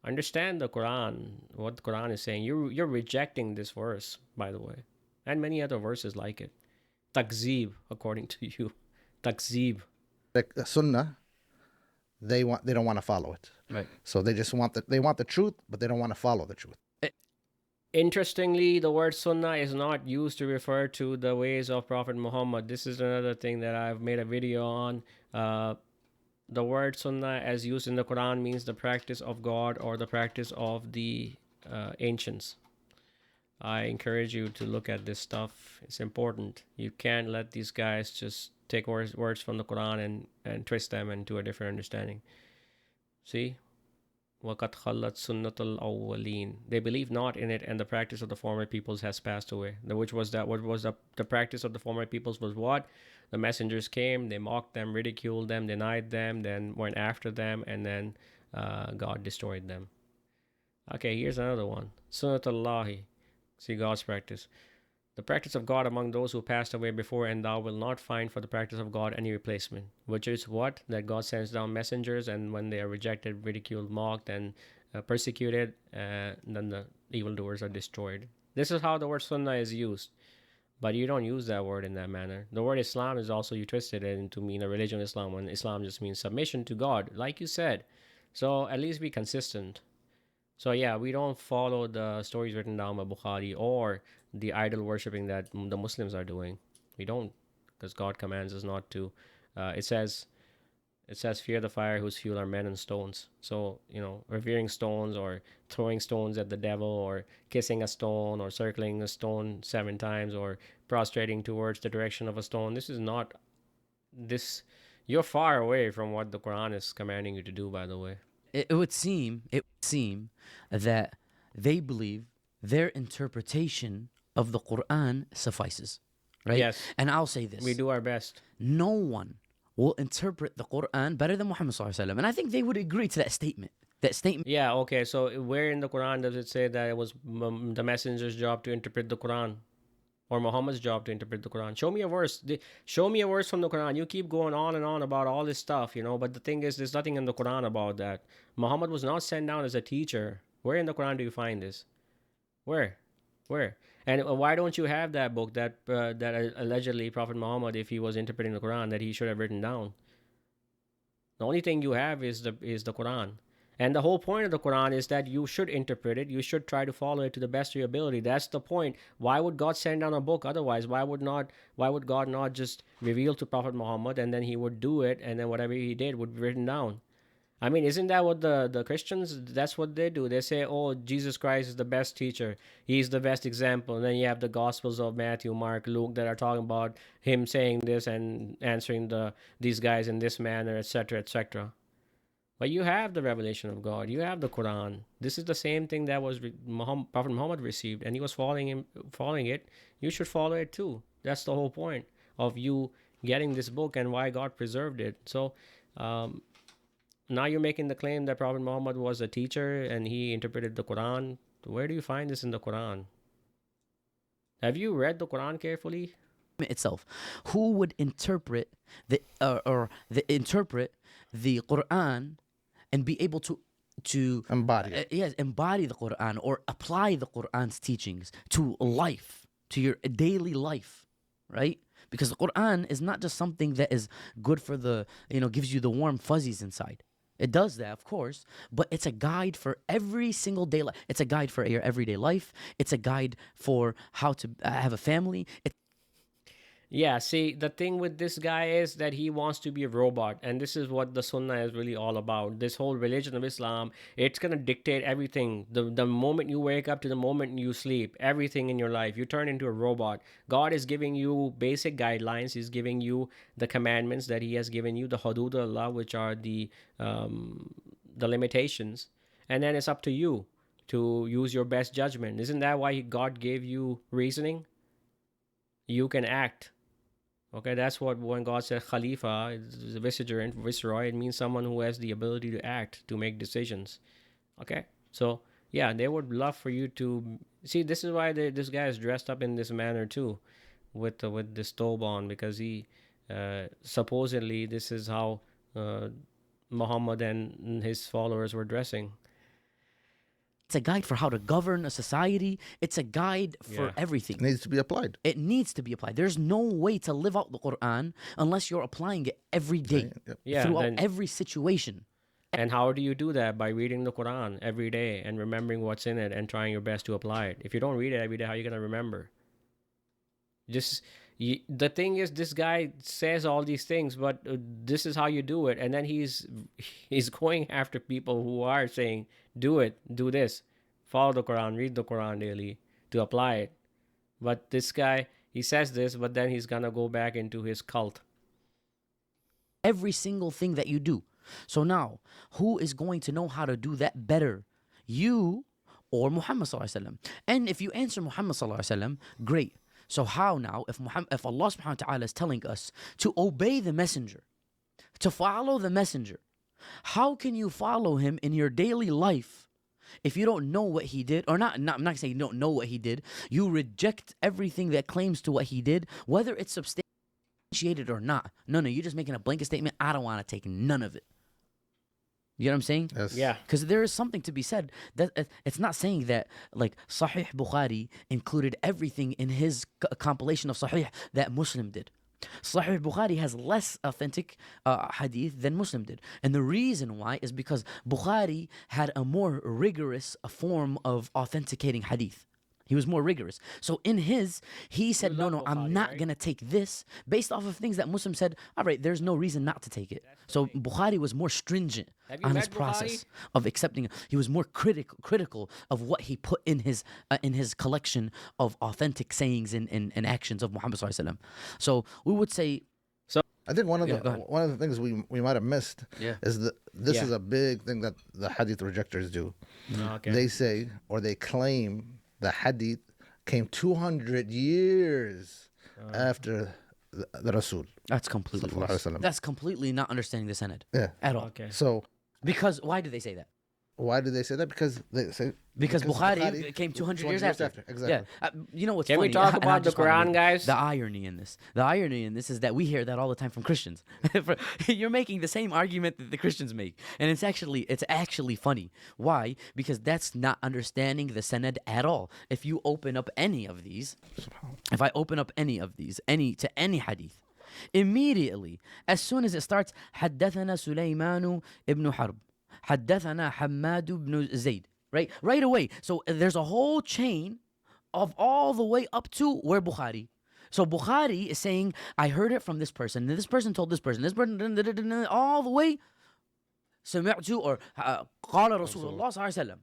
Understand the Quran, what the Quran is saying. You're rejecting this verse, by the way, and many other verses like it. Takzib, according to you. Takzib. Like the Sunnah, they don't want to follow it. Right. So they just want the truth, but they don't want to follow the truth. Interestingly, the word sunnah is not used to refer to the ways of Prophet Muhammad. This is another thing that I've made a video on. The word sunnah as used in the Quran means the practice of God or the practice of the ancients. I encourage you to look at this stuff. It's important. You can't let these guys just take words from the Quran and twist them into a different understanding. See? وَقَدْ خَلَّتْ سُنَّةُ الْأَوَّلِينَ. They believe not in it, and the practice of the former peoples has passed away. What was the practice of the former peoples was what? The messengers came, they mocked them, ridiculed them, denied them, then went after them, and then God destroyed them. Okay, here's another one. Sunnatullahi. See, God's practice. The practice of God among those who passed away before, and thou wilt not find for the practice of God any replacement. Which is what? That God sends down messengers, and when they are rejected, ridiculed, mocked, and persecuted, then the evildoers are destroyed. This is how the word sunnah is used. But you don't use that word in that manner. The word Islam is also, you twisted it into mean a religion of Islam, when Islam just means submission to God, like you said. So at least be consistent. So yeah, we don't follow the stories written down by Bukhari or the idol worshipping that the Muslims are doing. We don't, because God commands us not to. It says, fear the fire whose fuel are men and stones. So, revering stones or throwing stones at the devil or kissing a stone or circling a stone 7 times or prostrating towards the direction of a stone. This is not, you're far away from what the Quran is commanding you to do, by the way. It would seem that they believe their interpretation of the Quran suffices, right? Yes. And I'll say this. We do our best. No one will interpret the Quran better than Muhammad sallallahu alaihi wasallam. And I think they would agree to that statement. Yeah, okay. So where in the Quran does it say that it was the messenger's job to interpret the Quran? Or Muhammad's job to interpret the Quran? Show me a verse. Show me a verse from the Quran. You keep going on and on about all this stuff, but the thing is, there's nothing in the Quran about that. Muhammad was not sent down as a teacher. Where in the Quran do you find this? Where? And why don't you have that book that allegedly Prophet Muhammad, if he was interpreting the Quran, that he should have written down? The only thing you have is the Quran. And the whole point of the Quran is that you should interpret it. You should try to follow it to the best of your ability. That's the point. Why would God send down a book otherwise? Why would God not just reveal to Prophet Muhammad and then he would do it, and then whatever he did would be written down? I mean, isn't that what the Christians, that's what they do? They say, oh, Jesus Christ is the best teacher. He's the best example. And then you have the Gospels of Matthew, Mark, Luke that are talking about him saying this and answering these guys in this manner, etc., etc. But you have the revelation of God. You have the Quran. This is the same thing that was Prophet Muhammad received, and he was following it. You should follow it too. That's the whole point of you getting this book and why God preserved it. So now you're making the claim that Prophet Muhammad was a teacher and he interpreted the Quran. Where do you find this in the Quran? Have you read the Quran carefully? Itself, who would interpret interpret the Quran and be able to Embody it. embody the Quran or apply the Quran's teachings to life, to your daily life, right? Because the Quran is not just something that is good for gives you the warm fuzzies inside. It does that, of course, but it's a guide for every single day life. It's a guide for your everyday life. It's a guide for how to have a family. Yeah, see, the thing with this guy is that he wants to be a robot, and this is what the Sunnah is really all about. This whole religion of Islam, it's gonna dictate everything. The moment you wake up to the moment you sleep, everything in your life, you turn into a robot. God is giving you basic guidelines. He's giving you the commandments that He has given you, the hudud of Allah, which are the limitations, and then it's up to you to use your best judgment. Isn't that why God gave you reasoning? You can act. Okay, that's what when God said Khalifa, is a viceroy, it means someone who has the ability to act, to make decisions. Okay, so yeah, they would love for you to see. This is why this guy is dressed up in this manner too, with this tobe on, because he supposedly this is how Muhammad and his followers were dressing. It's a guide for how to govern a society. It's a guide for Yeah. everything. It needs to be applied. It needs to be applied. There's no way to live out the Quran unless you're applying it every day, Yep. Yeah, throughout then- every situation. And how do you do that? By reading the Quran every day and remembering what's in it and trying your best to apply it. If you don't read it every day, how are you going to remember? The thing is, this guy says all these things, but this is how you do it. And then he's going after people who are saying, do it, do this, follow the Quran, read the Quran daily to apply it. But this guy, he says this, but then he's going to go back into his cult. Every single thing that you do. So now, who is going to know how to do that better? You or Muhammad sallallahu alaihi wasallam? And if you answer Muhammad sallallahu alaihi wasallam, great. So how now, if Allah subhanahu wa ta'ala is telling us to obey the messenger, to follow the messenger, how can you follow him in your daily life if you don't know what he did? Or I'm not saying you don't know what he did. You reject everything that claims to what he did, whether it's substantiated or not. No, you're just making a blanket statement. I don't want to take none of it. You know what I'm saying? Yes. Yeah. Because there is something to be said that it's not saying that like Sahih Bukhari included everything in his compilation of Sahih that Muslim did. Sahih Bukhari has less authentic hadith than Muslim did. And the reason why is because Bukhari had a more rigorous form of authenticating hadith. He was more rigorous. So in his, he said, You no, love I'm Bukhari, not right? going to take this based off of things that Muslim said, all right, there's no reason not to take it. So Bukhari was more stringent Have you on his met process Bukhari? of accepting it. He was more critical of what he put in his collection of authentic sayings and actions of Muhammad sallallahu alaihi wasallam. So we would say, I think one of Yeah, go ahead. the things we might have missed Yeah. is that this Yeah. is a big thing that the hadith rejectors do. Okay. They say or they claim the hadith came 200 years after the Rasul. that's completely Sallallahu false. alaihi wasallam. That's completely not understanding the sanad Yeah. at all. Okay. So Because why do they say that? why do they say that? Because they say Because Bukhari came 200 years after. Exactly. Yeah. You know what's Can funny? we talk And I about the just wanna Quran, make- guys? The irony in this. The irony in this is that we hear that all the time from Christians. You're making the same argument that the Christians make, and it's actually funny. Why? Because that's not understanding the sanad at all. If you open up any of these, if I open up any of these, any hadith, immediately, as soon as it starts, حدثنا سليمان ibn Harb, حدثنا حماد ibn Zayd. Right away. So there's a whole chain of all the way up to where Bukhari. So Bukhari is saying, I heard it from this person, and this person told this person, all the way, سمعت or قال رسول الله صلى الله عليه وسلم,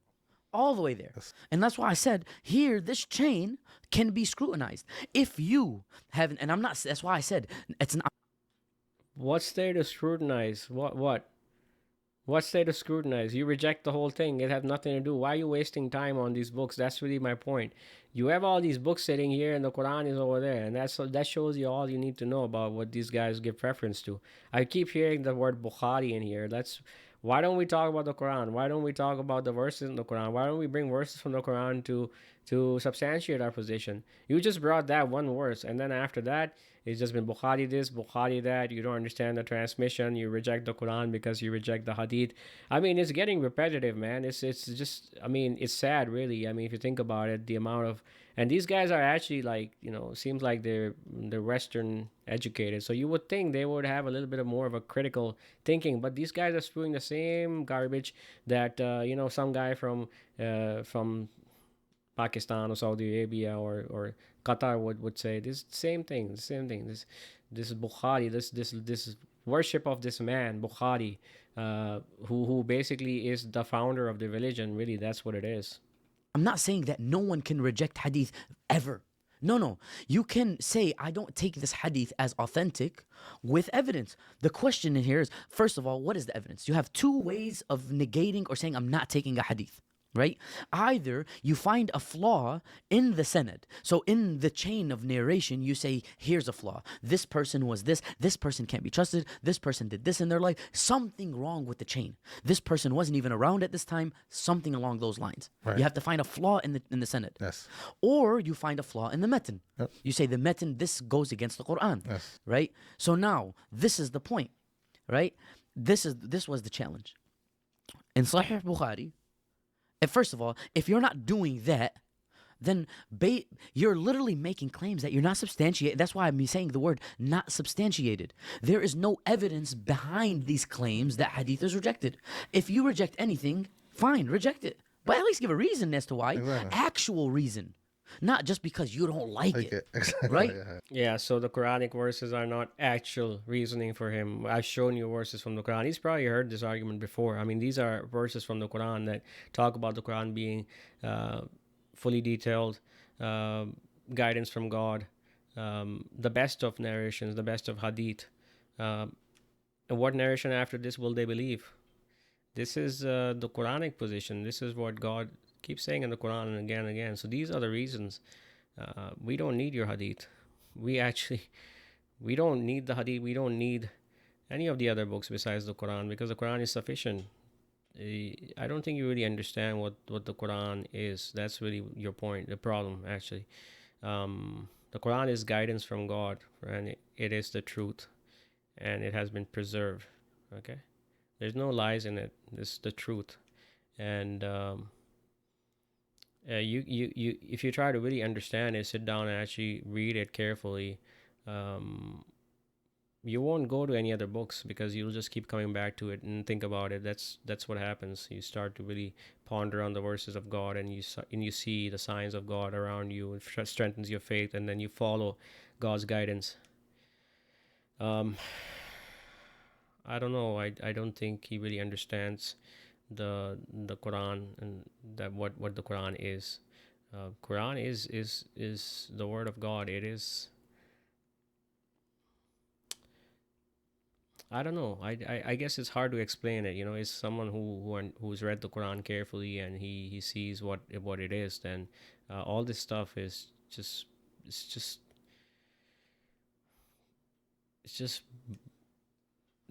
all the way there. And that's why I said here, this chain can be scrutinized. If you haven't, and I'm not, that's why I said it's not. What's there to scrutinize? What's there to scrutinize? You reject the whole thing. It has nothing to do. Why are you wasting time on these books? That's really my point. You have all these books sitting here, and the Quran is over there, and that shows you all you need to know about what these guys give preference to. I keep hearing the word Bukhari in here. Why don't we talk about the Quran? Why don't we talk about the verses in the Quran? Why don't we bring verses from the Quran to substantiate our position? You just brought that one verse, and then after that, it's just been Bukhari this, Bukhari that. You don't understand the transmission. You reject the Quran because you reject the Hadith. I mean, it's getting repetitive, man. It's just, I mean, it's sad, really. I mean, if you think about it, the amount of, and these guys are actually like, seems like they're Western educated. So you would think they would have a little bit of more of a critical thinking, but these guys are spewing the same garbage that some guy from Pakistan or Saudi Arabia or Qatar would say this same thing, the same thing. This Bukhari, this worship of this man Bukhari, who basically is the founder of the religion. Really, that's what it is. I'm not saying that no one can reject hadith ever. No. You can say, I don't take this hadith as authentic with evidence. The question in here is, first of all, what is the evidence? You have two ways of negating or saying, I'm not taking a hadith. Right? Either you find a flaw in the sanad. So in the chain of narration, you say, here's a flaw. This person was this person can't be trusted, this person did this in their life, something wrong with the chain. This person wasn't even around at this time, something along those lines. Right. You have to find a flaw in the sanad. Yes. Or you find a flaw in the metan. Yep. You say the metan, this goes against the Qur'an. Yes. Right? So now, this is the point. Right? This was the challenge. In Sahih Bukhari, and first of all, if you're not doing that, then you're literally making claims that you're not substantiated. That's why I'm saying the word not substantiated. There is no evidence behind these claims that hadith is rejected. If you reject anything, fine, reject it. But at least give a reason as to why. Exactly. Actual reason. Not just because you don't like it. Exactly. Right? Yeah, so the Quranic verses are not actual reasoning for him. I've shown you verses from the Quran. He's probably heard this argument before. I mean, these are verses from the Quran that talk about the Quran being fully detailed, guidance from God, the best of narrations, the best of hadith. And what narration after this will they believe? This is the Quranic position. This is what God keeps saying in the Quran and again. So these are the reasons. We don't need your hadith. We don't need the hadith. We don't need any of the other books besides the Quran, because the Quran is sufficient. I don't think you really understand what the Quran is. That's really your point, the problem, actually. The Quran is guidance from God, and it is the truth, and it has been preserved. Okay? There's no lies in it. It's the truth. And you if you try to really understand it, sit down and actually read it carefully, you won't go to any other books, because you'll just keep coming back to it and think about it. That's what happens. You start to really ponder on the verses of God, and you see the signs of God around you. It strengthens your faith, and then you follow God's guidance. I don't know. I don't think he really understands the Quran, and that what the Quran is. Quran is the word of God. It is. I don't know. I guess it's hard to explain it. It's someone who's read the Quran carefully, and he sees what it is. Then all this stuff is just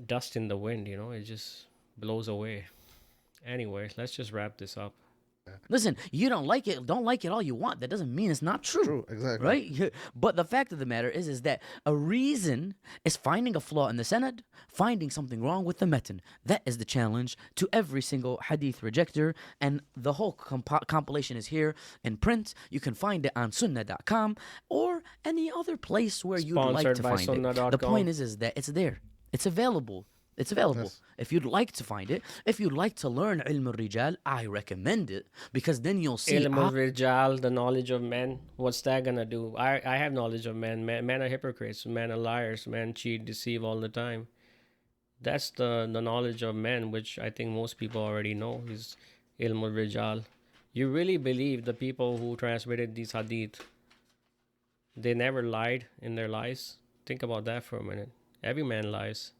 dust in the wind. It just blows away. Anyway, let's just wrap this up. Listen, you don't like it all you want. That doesn't mean it's not true. True, exactly. Right? But the fact of the matter is that a reason is finding a flaw in the sanad, finding something wrong with the metan. That is the challenge to every single hadith rejecter, and the whole compilation is here in print. You can find it on sunnah.com or any other place where you'd like to find it. The point is that it's there. It's available. It's available. Yes. If you'd like to find it, if you'd like to learn Ilm al-Rijal, I recommend it, because then you'll see Ilm al-Rijal, the knowledge of men. What's that gonna do? I have knowledge of men. Men are hypocrites. Men are liars. Men cheat, deceive all the time. That's the knowledge of men, which I think most people already know, is Ilm al-Rijal. You really believe the people who transmitted these hadith, they never lied in their lives? Think about that for a minute. Every man lies.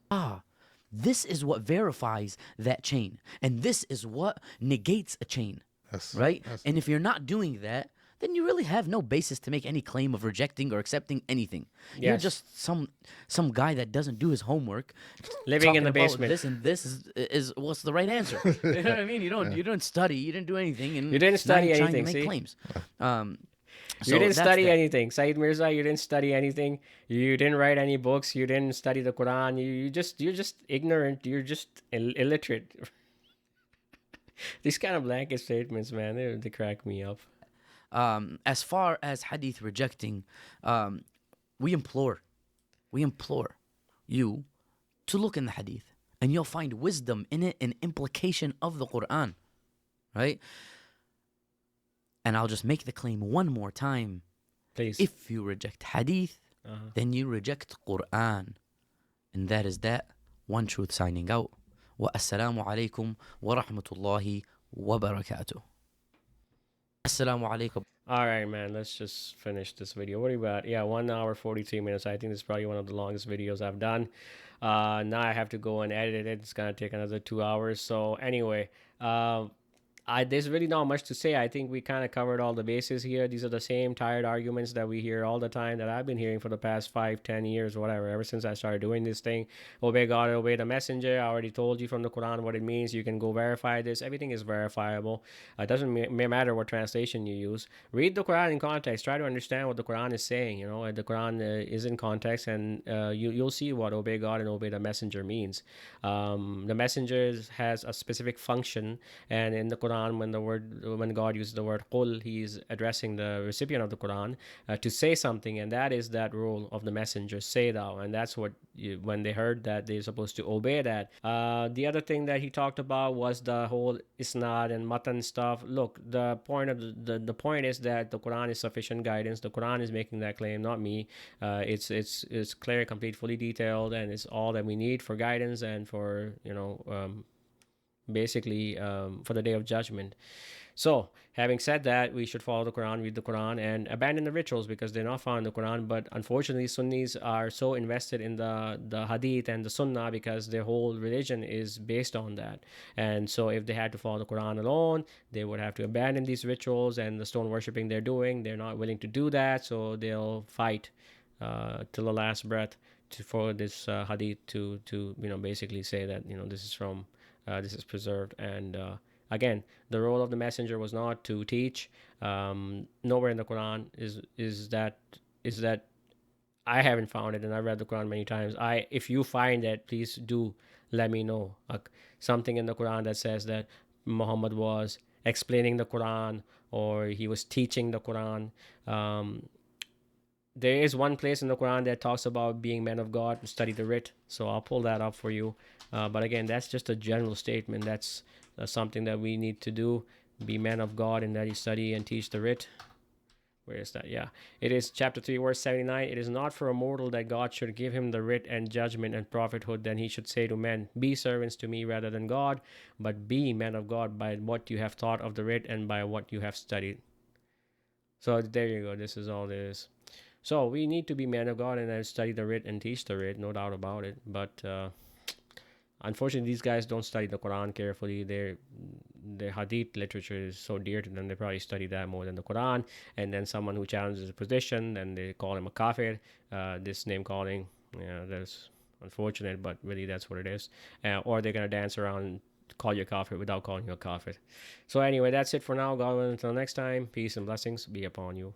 This is what verifies that chain. And this is what negates a chain. Yes. Right? Yes. And if you're not doing that, then you really have no basis to make any claim of rejecting or accepting anything. Yes. You're just some guy that doesn't do his homework, living in the talking about basement. This and this is what's the right answer. You know what I mean? You don't study, you didn't do anything, and You didn't study now you're anything, thank to make see? claims. You didn't that's study that. anything. Saeed Mirza, you didn't study anything. You didn't write any books. You didn't study the Quran. You're just ignorant. You're just illiterate. These kind of blanket statements, man, they crack me up. As far as hadith rejecting, we implore you to look in the hadith, and you'll find wisdom in it and implication of the Qur'an, right? And I'll just make the claim one more time. Please. If you reject hadith, Uh-huh. then you reject Qur'an. And that is that. One Truth signing out. Wa assalamu alaikum wa rahmatullahi wa barakatuh. Assalamu alaikum. All right, man. Let's just finish this video. What are you at? Yeah, 1 hour 43 minutes. I think this is probably one of the longest videos I've done. Now I have to go and edit it. It's gonna take another 2 hours. So anyway, there's really not much to say. I think we kind of covered all the bases here. These are the same tired arguments that we hear all the time, that I've been hearing for the past 5-10 years, whatever, ever since I started doing this thing. Obey God, obey the messenger. I already told you from the Quran what it means. You can go verify this. Everything is verifiable. It doesn't matter what translation you use. Read the Quran in context. Try to understand what the Quran is saying. The Quran is in context, and you'll see what obey God and obey the messenger means. The messenger has a specific function, and in the Quran, when God uses the word qul, he's addressing the recipient of the Quran to say something, and that is that role of the messenger, say thou. And that's what when they heard that, they're supposed to obey that. The other thing that he talked about was the whole isnad and matan stuff. Look, the point of the point is that the Quran is sufficient guidance. The Quran is making that claim, not me. It's clear, complete, fully detailed, and it's all that we need for guidance and for basically for the day of judgment. So having said that, we should follow the Quran, read the Quran, and abandon the rituals because they're not found in the Quran. But unfortunately, Sunnis are so invested in the Hadith and the Sunnah because their whole religion is based on that. And so if they had to follow the Quran alone, they would have to abandon these rituals and the stone worshipping they're doing. They're not willing to do that, so they'll fight till the last breath for this Hadith to basically say that this is from this is preserved. And again, the role of the messenger was not to teach. Nowhere in the Quran is that I haven't found it, and I've read the Quran many times. If you find it, please do let me know. Something in the Quran that says that Muhammad was explaining the Quran or he was teaching the Quran. There is one place in the Quran that talks about being men of God to study the writ, so I'll pull that up for you. But again, that's just a general statement. That's something that we need to do, be men of God, and that you study and teach the writ. Where is that? Yeah, it is chapter 3, verse 79. It is not for a mortal that God should give him the writ and judgment and prophethood. Then he should say to men, be servants to me rather than God, but be men of God by what you have thought of the writ and by what you have studied. So there you go. This is all there is. So we need to be men of God and then study the writ and teach the writ, no doubt about it. But unfortunately, these guys don't study the Quran carefully. Their Hadith literature is so dear to them, they probably study that more than the Quran. And then someone who challenges a position, then they call him a kafir. This name calling, that's unfortunate, but really that's what it is. Or they're going to dance around and call you a kafir without calling you a kafir. So anyway, that's it for now. God willing, until next time, peace and blessings be upon you.